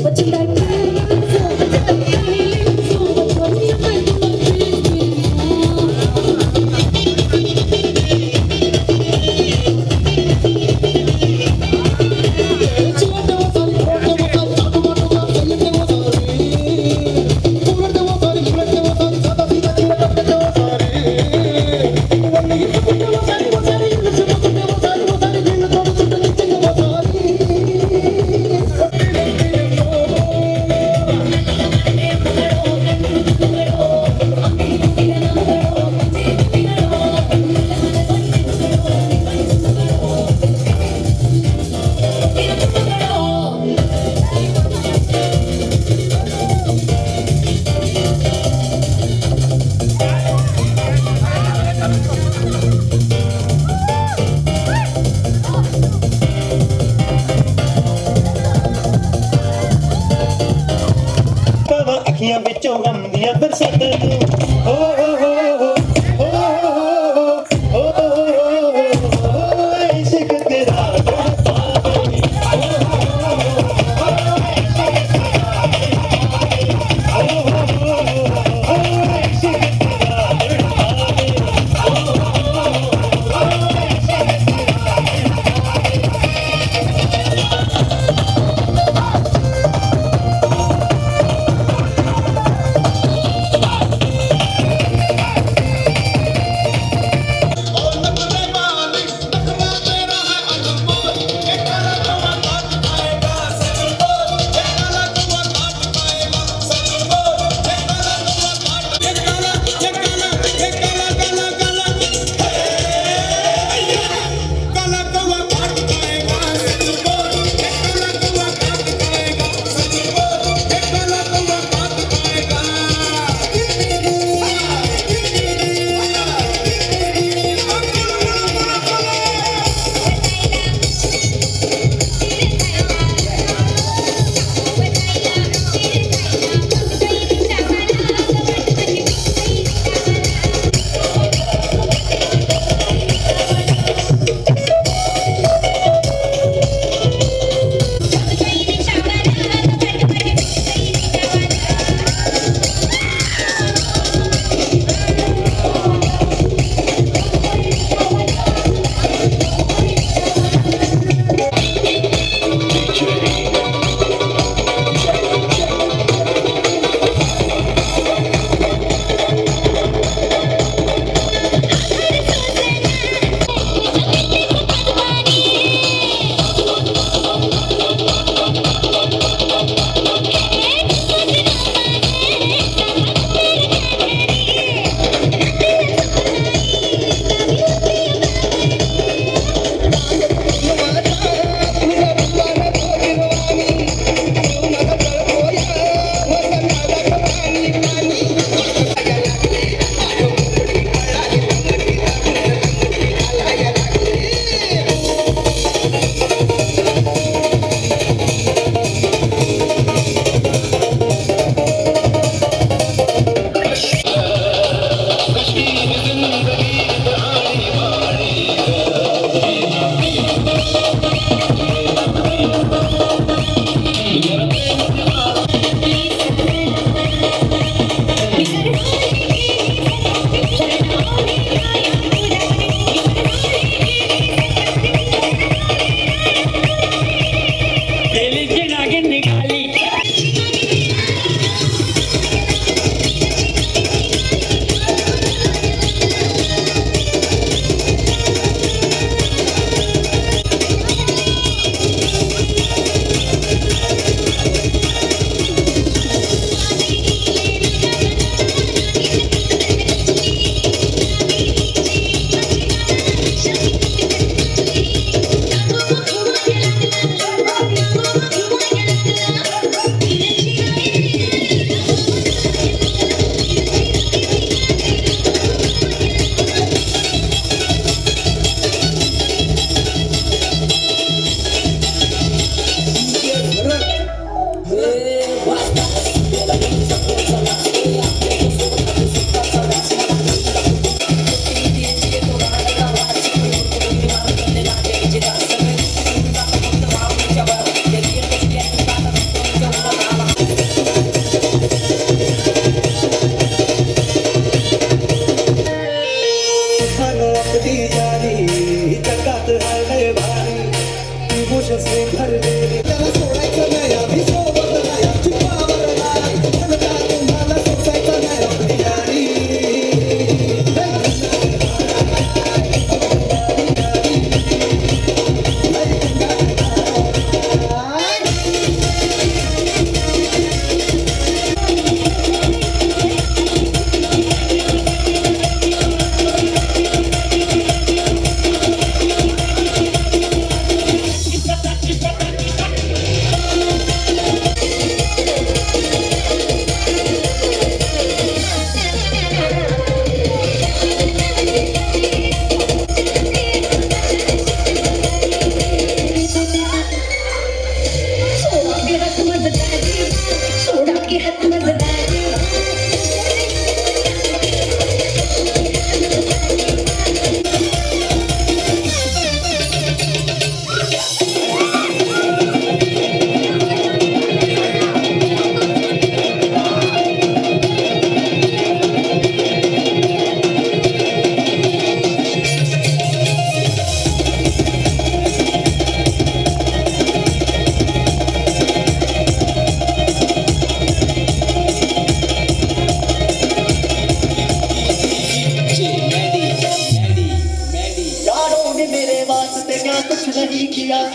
what you like, feeling, what you like, feeling, what you best in life, ਅੱਖੀਆਂ ਵਿੱਚੋਂ ਗਮ ਦੀਆਂ ਬਰਸਾਤਾਂ ਨੂੰ ਹੋ ਇਸ਼ਕ ਤੇਰਾ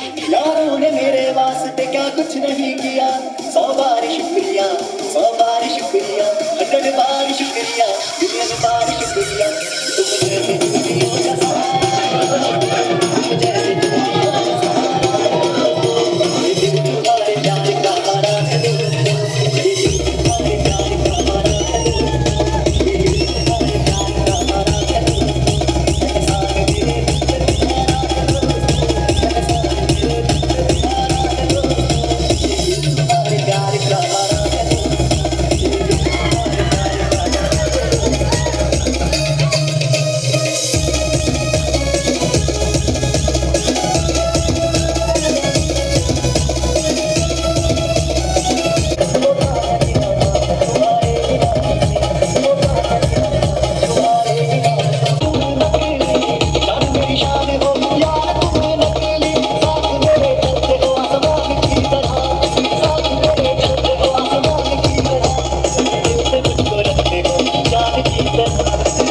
यारों ने मेरे वास्ते क्या कुछ नहीं किया, 100 बार शुक्रिया, 100 बार शुक्रिया, 100 बार शुक्रिया, 100 बार शुक्रिया। तुम जैसे दुनिया का सहारा, तुम जैसे दुनिया का सहारा, ये दिल तुम्हारे प्यार का हमारा है, ये दिल तुम्हारे प्यार का हमारा है, ये दिल तुम्हारे प्यार का हमारा है। एहसान मेरे दिल पे तुम्हारा है, एहसान मेरे दिल पे तुम्हारा है, ये दिल तुम्हारे प्यार का हमारा है, ये दिल तुम्हारे प्यार का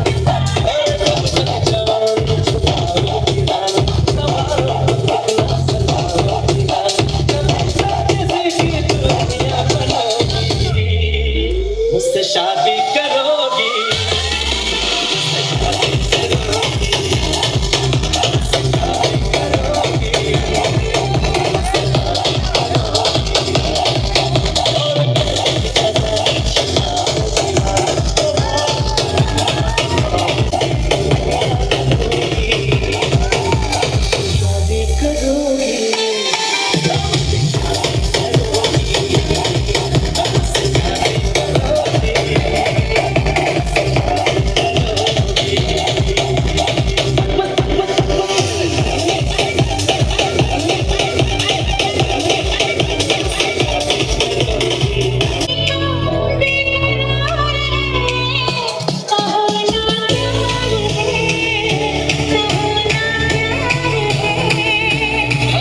हमारा है। मुझसे शादी करोगी, शादी करोगी।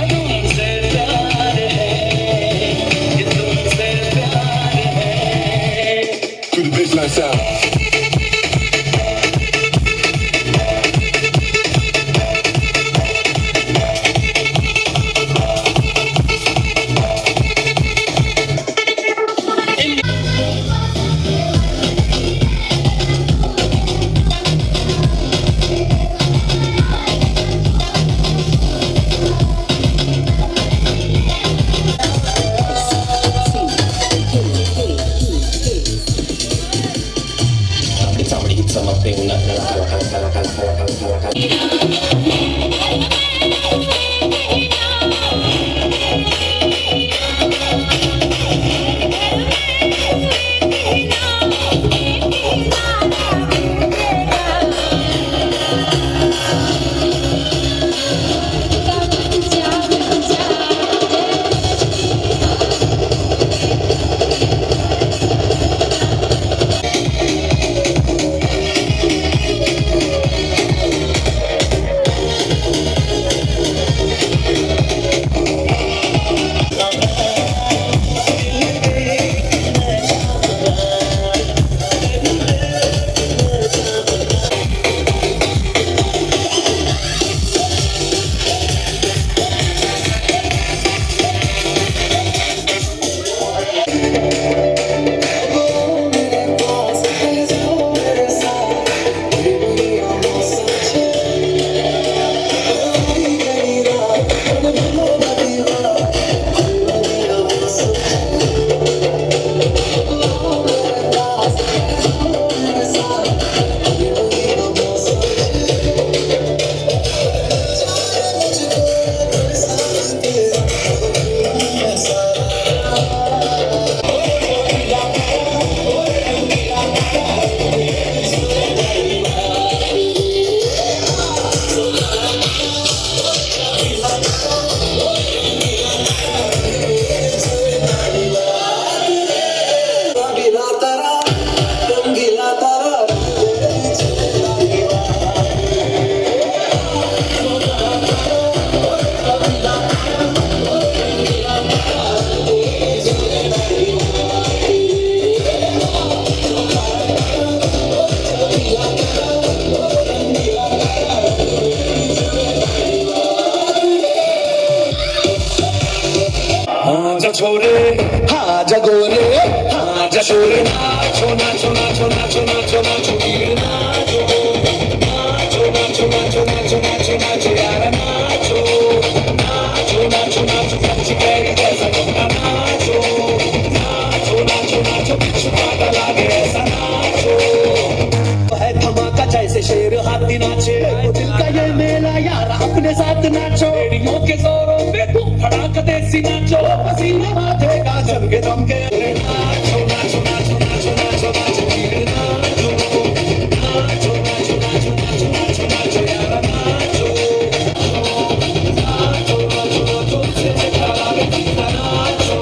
तुमसे प्यार है, ये तुमसे प्यार है। To the baseline sound. जगोरे हाँ जगोरे नाचो नाचो नाचो नाचो नाचो नाचो वीर नाचो नाचो नाचो नाचो नाचो नाचो नाचो यार नाचो नाचो नाचो नाचो पंच कैरी जैसा गुंडा नाचो नाचो नाचो नाचो बिच्छू काटा लागे ऐसा नाचो है धमाका जैसे शेर हाथी नाचे दिल का ये मेला यार अपने साथ नाचो रेडियो के जोरों पे तुम फड़ाक देसी नाचो पसीना माथेगा जम के नाचो नाचो नाचो नाचो नाचो नाचो वीर नाचो नाचो नाचो नाचो नाचो नाचो नाचो यार नाचो नाचो नाचो नाचो से चला रे नाचो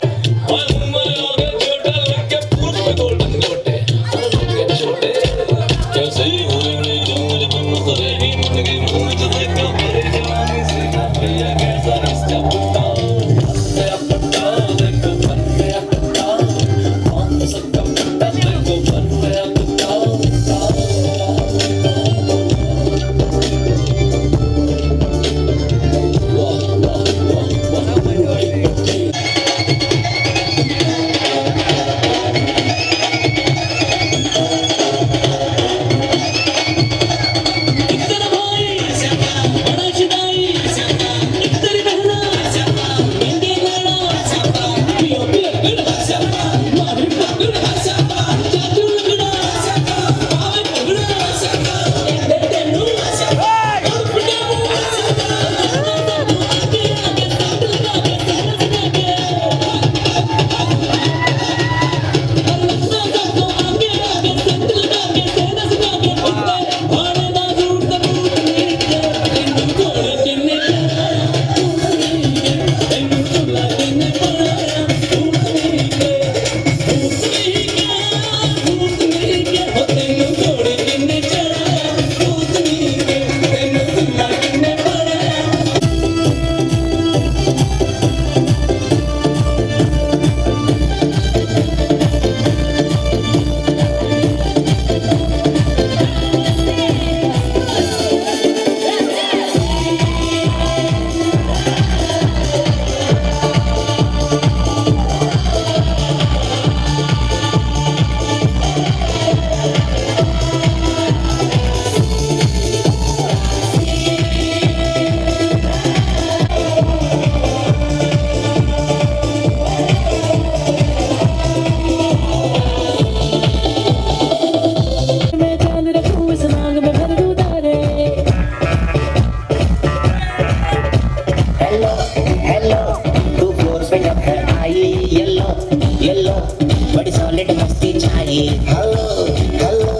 बड़ी सॉलिड मस्ती चाहिए हेलो हेलो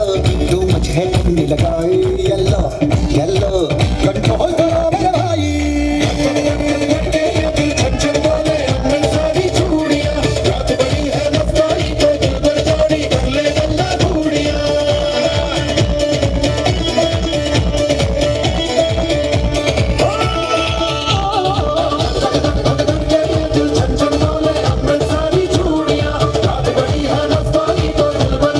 तू मुझे नहीं लगाई येलो येलो कंट्रोल करो मेरे भाई छन छन बोले हमने सारी चूड़ियां रात बड़ी है मस्तानी तो दिल पर जोड़ी कर ले गल्ला घूड़ियां छन छन बोले हमने सारी चूड़ियां रात बड़ी है मस्तानी तो दिल पर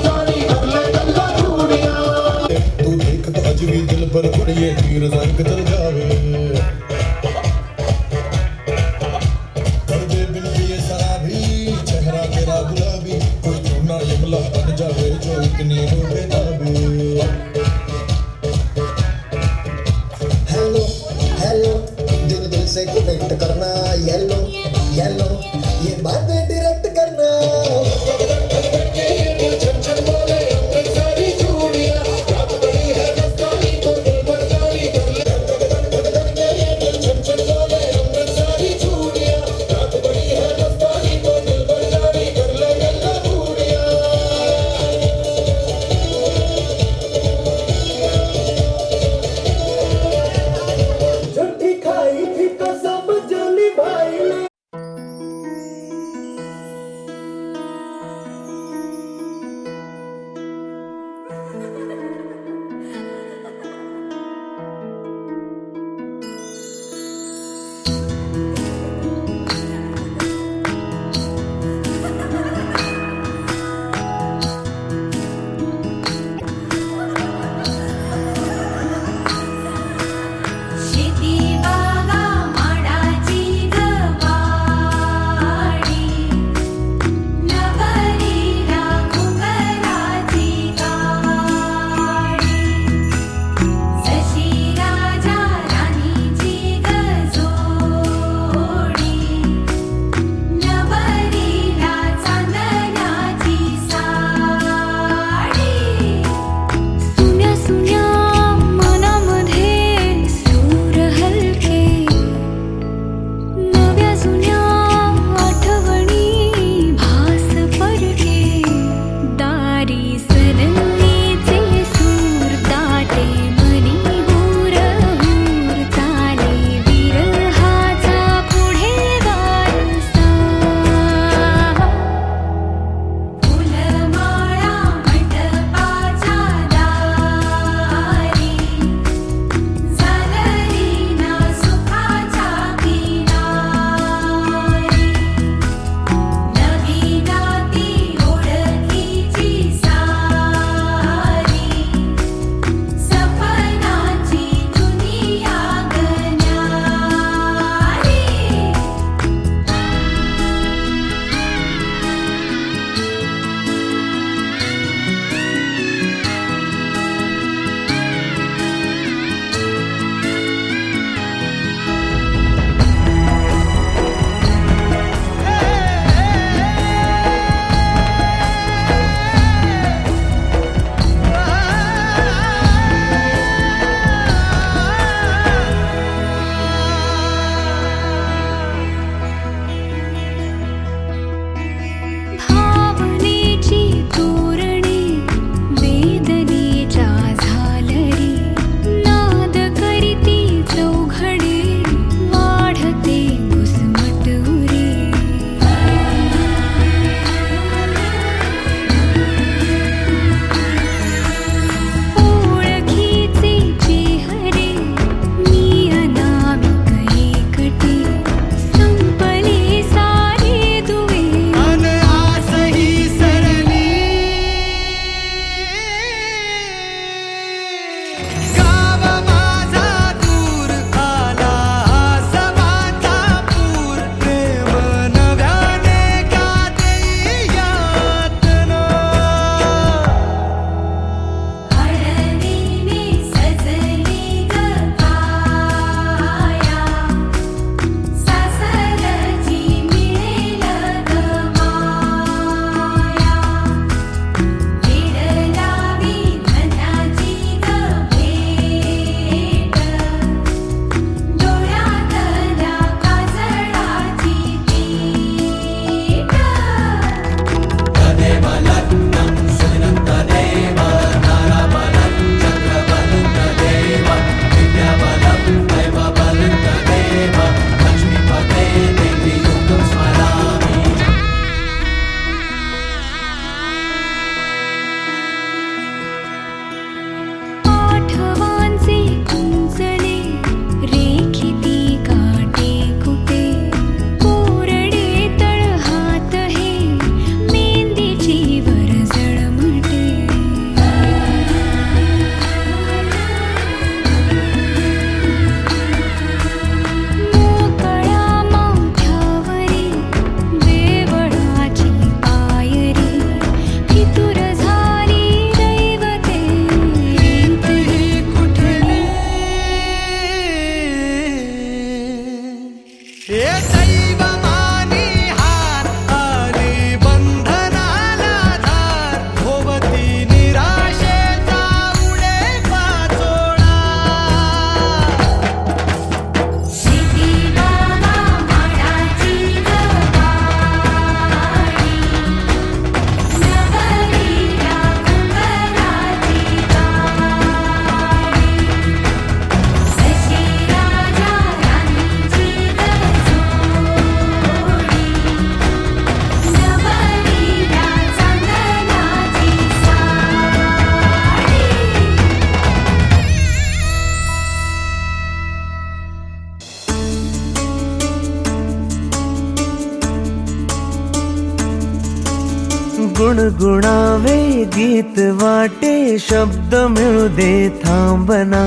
गुणगुणावे गीत वाटे शब्द मिळू दे थांबना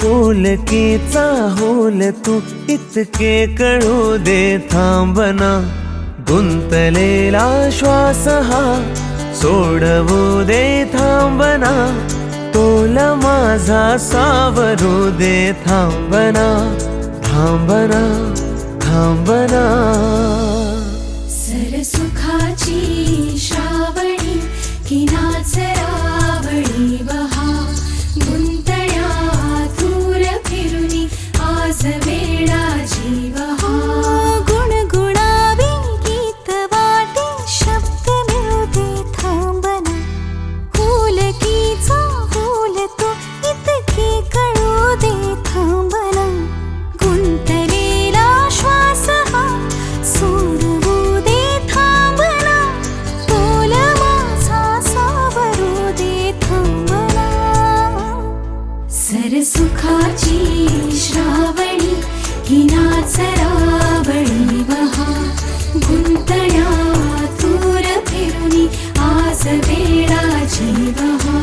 होलकीचा होल तू इतके कळू दे थांबना गुंतलेला श्वास हा सोडवू दे थांबना तोल माझा सावरू दे थांबना थांबना थांबना सरसुखाची श्रावणी की नाचरावळी बहा गुंतण्या दूर फिरुनी आज वेळा जीवहा गुणगुणावे गीत वाटे शब्द मिळू दे थांबना होलकीचा होल तो इतके कळू दे थांबना गुंतलेला श्वास हा सोडवू दे थांबना तोल माझा सावरू दे थांबना सरसुखाची श्रावणी ही नाचरावळी बहा गुंतण्या दूर फिरुनी आज वेळा जीवहा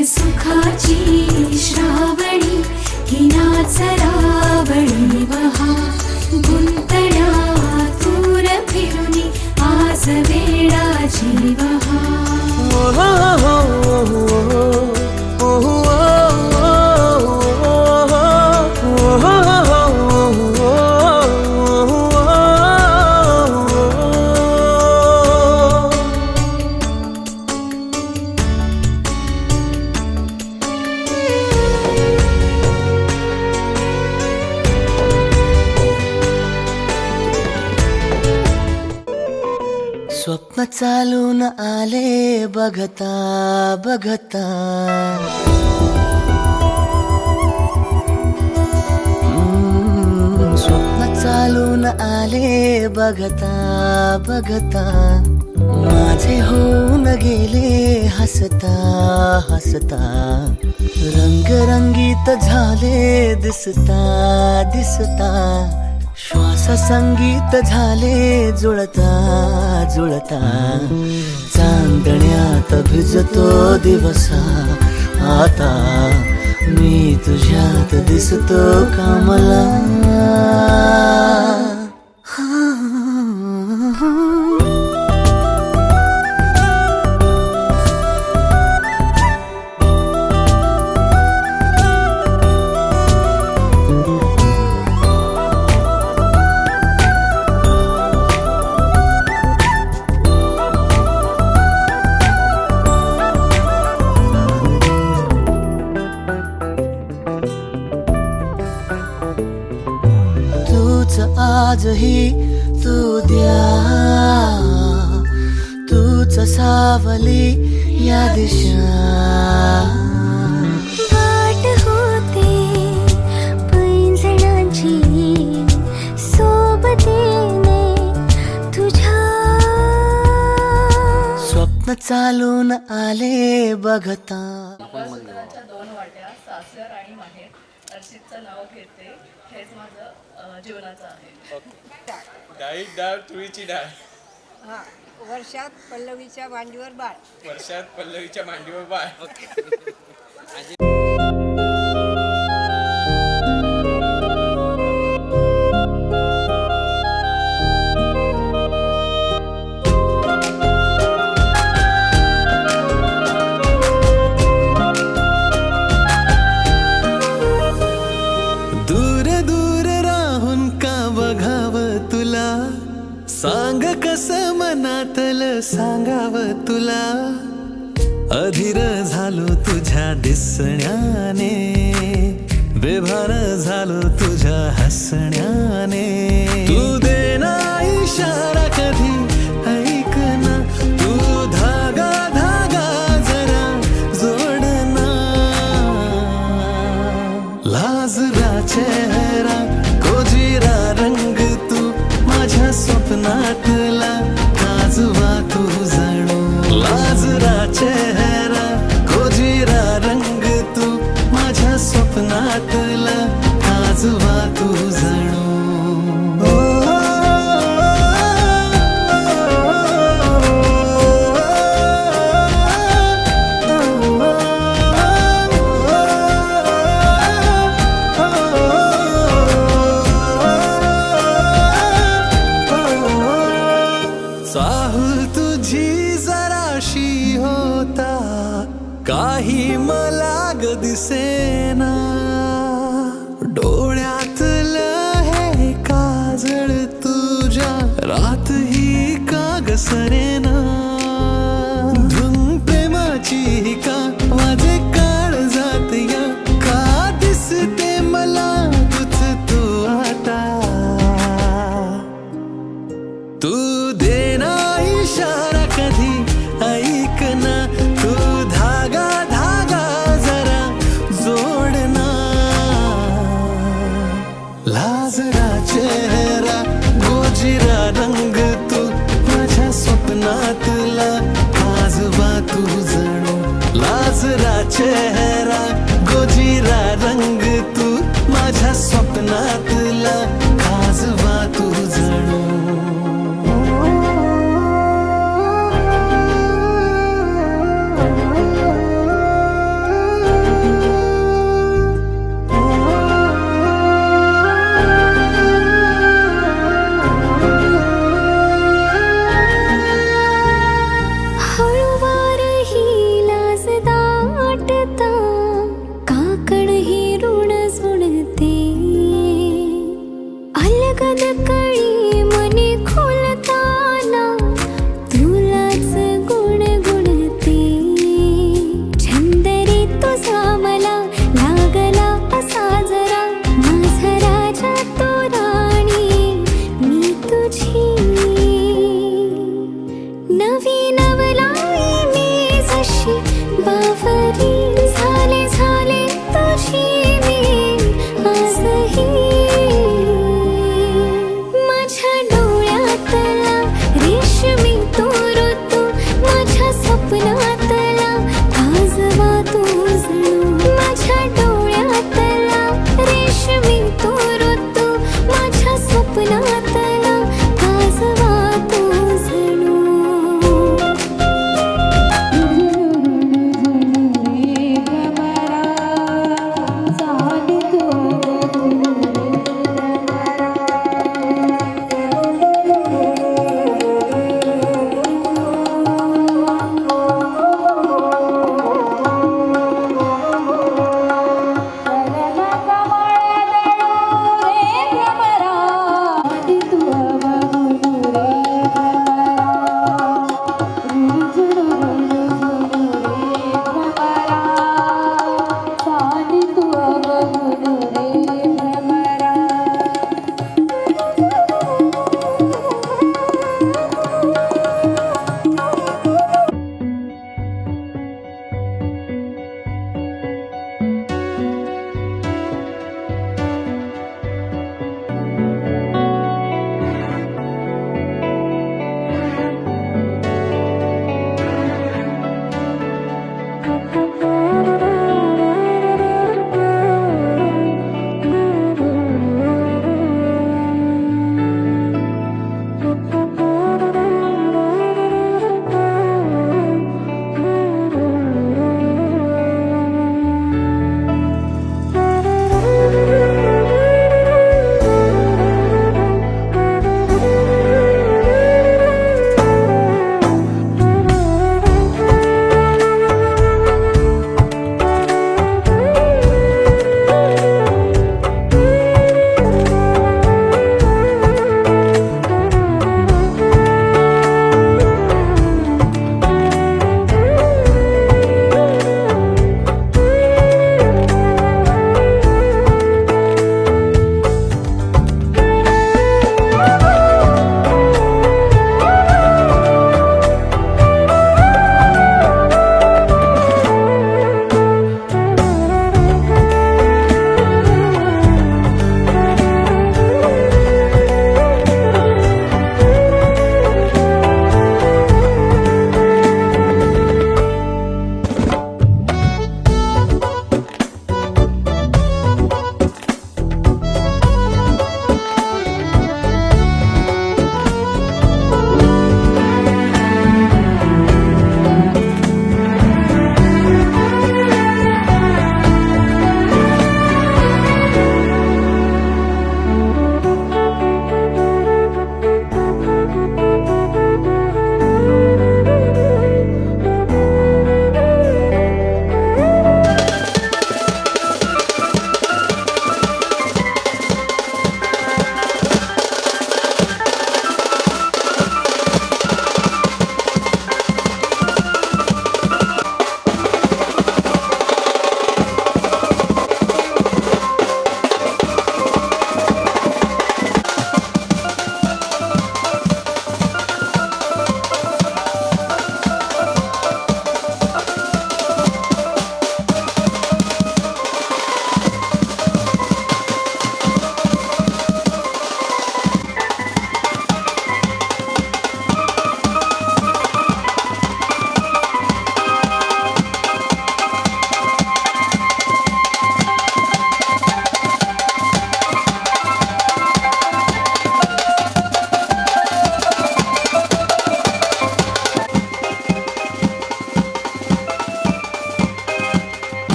सरसुखाची श्रावणी ही नाचरावळी बहा गुंतण्या दूर फिरुनी आज वेळा जीवहा स्वप्न चालून आले बघता बघता स्वप्न चालून आले बघता बघता माझे होऊन गेले हसता हसता रंगरंगीत झाले दिसता दिसता श्वास संगीत झाले जुळता जुळता चांदण्यात भिजतो दिवसा आता मी तुझ्यात दिसतो कामला आजही तू द्या तूच सावली या दिशा वाट होते पैंजणाची सोबतीने चालून आले बघता. वसनाच्या 2 वाट्या, सासर आणि माहेर. अर्चितचं नाव घेते, हेच माझं जीवनाचं आहे. डाळीत डाळ तुळीची डाळ. वर्षात पल्लवीच्या मांडीवर बाळ. वर्षात पल्लवीच्या मांडीवर बाळ. दूर दूर राहून का बघावं तुला, सांग कसं मनातलं सांगावं तुला. अधीर झालो तुझ्या दिसण्याने, बेभान झालो तुझ्या हसण्याने. तू देना इशारा कधी ऐक ना, तू धागा धागा जरा जोडना. लाजरा चेहरा कोजिरा रंग तू माझ्या स्वप्नातला काजवा तू जणू. लाजरा चेहरा कोजिरा रंग तू माझ्या स्वप्नातला काजवा तू जणू. चाहूल तुझी जराशी होता, काही मला ग दिसेना. डोळ्यातलं हे काजळ तुझ्या रात ही का ग सरेना. धुन प्रेमाची का वाजे काळ जात या, का दिसते मला तुझ तू आता. तू देना इशारा कधी ऐक ना, तू धागा धागा जरा जोडना. लाजरा चेहरा गोजिरा रंग तू माझ्या स्वप्नातला काजवा तू जणू. लाजरा चेहरा गोजिरा रंग तू माझ्या स्वप्नातला काजवा तू जणू.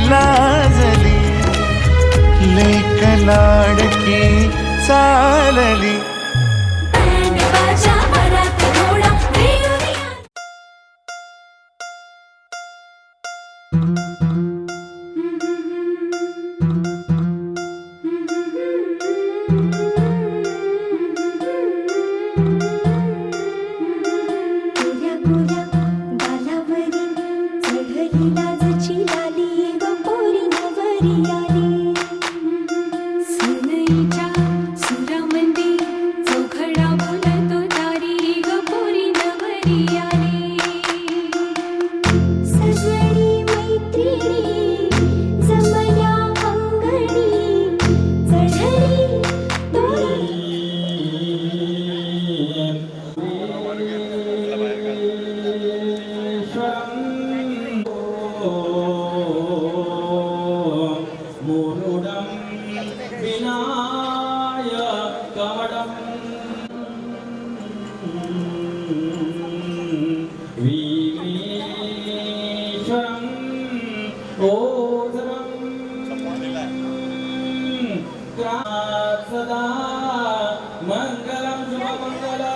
लाजली लेक लाडकी चालली. गोऱ्या गोऱ्या गालावरी चढली लाजची लाली ग पोरी नवरी आली. सनईच्या सुरामध्ये चौघडा बोलतो तारी ग पोरी नवरी आली. सजनी मैत्रिणी जमल्या अंगणी चढली तोरी. मूरुडं विनाय कमडं वीमेश्वरं ओझरं सदा मङ्गलं शुभमङ्गला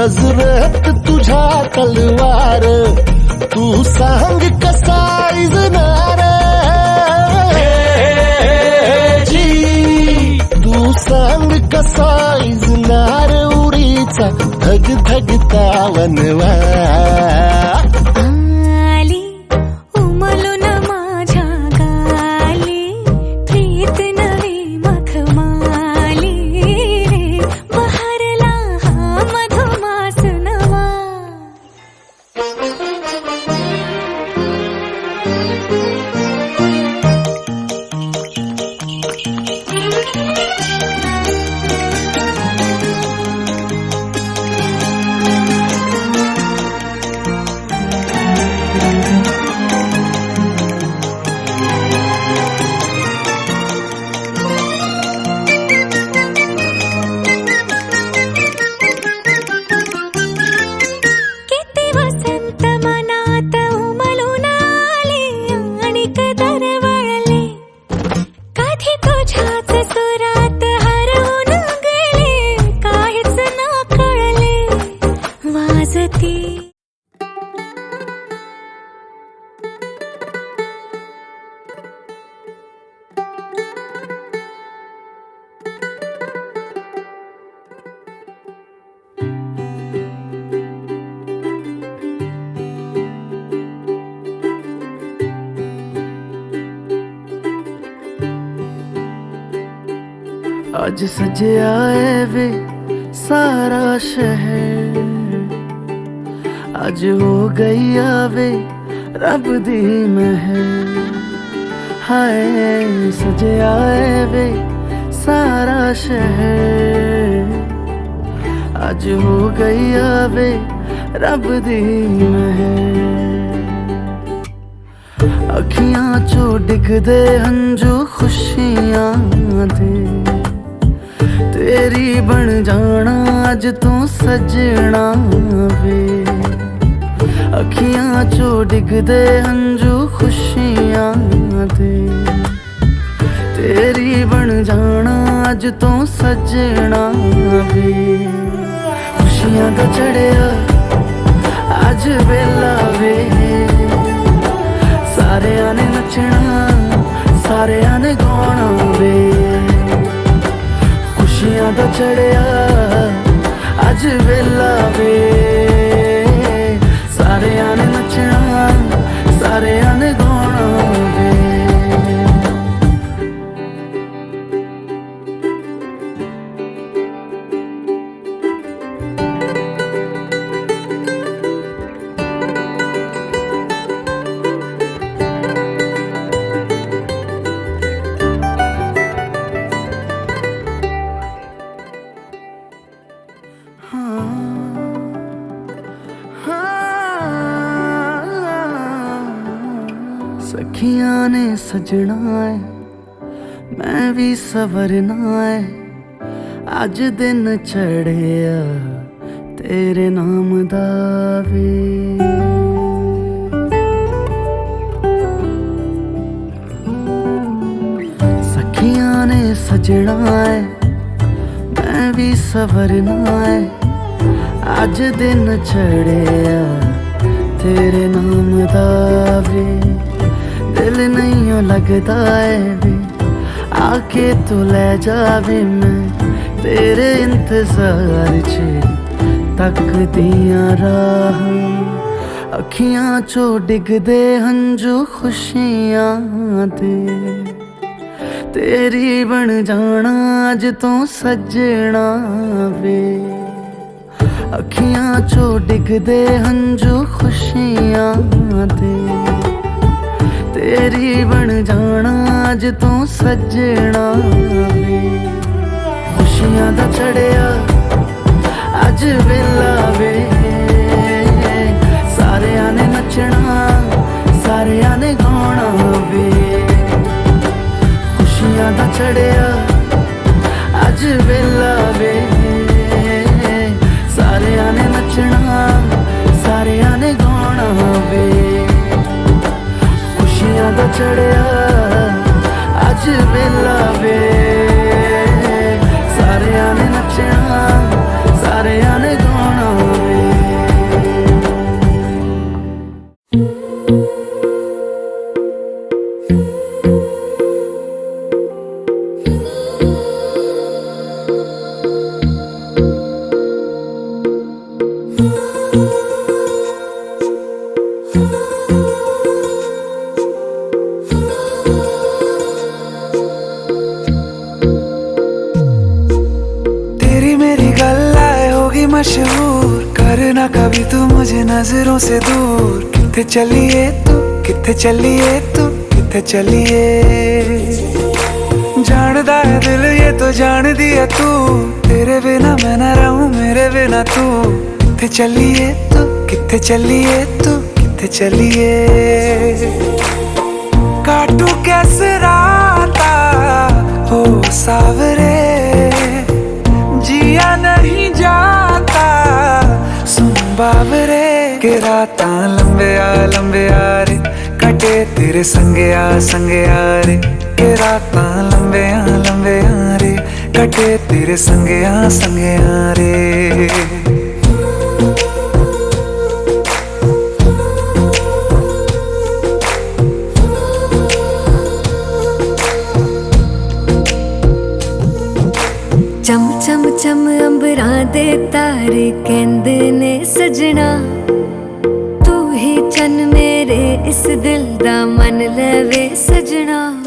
नजरेत तुझ्या तलवार तू सांग कसा इजनार तू सांग कसा इजनार उरीचा धग धगता वनवा आली उमलून माझ्या गाली प्रीत नवी मखमाली रे बहरला हा मधुमास नवा किती वसंत मनात उमलून आले आणि दरवळले कधी तुझ्याच सुरात हरवून गेले काहीच न कळले वाजती आज सजया है वे सारा शहर आज हो गई आवे रब दी महर हाय सजया है वे सारा शहर आज हो गई आवे रब दी महर अखियां चो डिगदे हंजू खुशियां दे तेरी बन जाना अज तू सजना वे अखियां चो डिगदे हंजू खुशियां दे तेरी बन जाना अज तू सजना वे खुशियां दा चढ़िया अज वेला वे सारियां ने नचना सारियां ने गाना वे खुशियां दा चढ़िया अज वेला वे सारियां ने नचना सारियां ने गाना वे सखियां ने सजना है मैं भी सवरना है अज दिन चढ़िया तेरे नाम दा वे सखियां ने सजना है मैं भी सवरना है अज दिन चढ़िया तेरे नाम दा वे दिल नहीं लगता है वे आके तू ले जावे मैं तेरे इंतजार च तक दिया राह अखियां चो डिगदे हंजू खुशियां दे तेरी बन जाना अज तू सजना वे अखियां चो डिगदे हंजू खुशियां दे तेरी बन जाना अज तू सजना वे खुशियां दा चढ़िया अज वेला वे सारियां ने नचना सारियां ने गाना वे खुशियां दा चढ़िया अज वेला वे सारियां ने नचना सारियां ने गाना वे खुशियां दा चढ़िया अज वेला वे सारियां ने नचना सारियां ने गाना तेरी मेरी गल्लाए होगी मशहूर, करना कभी तू मुझे नजरों से दूर। किथे चलिए तू, किथे चलिए तू, किथे चलिए। जानदा है दिल ये तो जान दिया तू, तेरे बिना मैं ना रहूं मेरे बिना तू। किथे चलिए तू, किथे चलिए तू, किथे चलिए। काटू कैसे राता हो सावरे, जिया नहीं जाता सुन बाबरे। के राता लंबे आ रे, कटे तेरे संगे आ रे। के राता लंबे आ रे, कटे तेरे संगे आ रे। चम चम चम अंबरां दे तारे कहंदे ने सजना, तू ही चन मेरे इस दिल दा मन लवे सजना।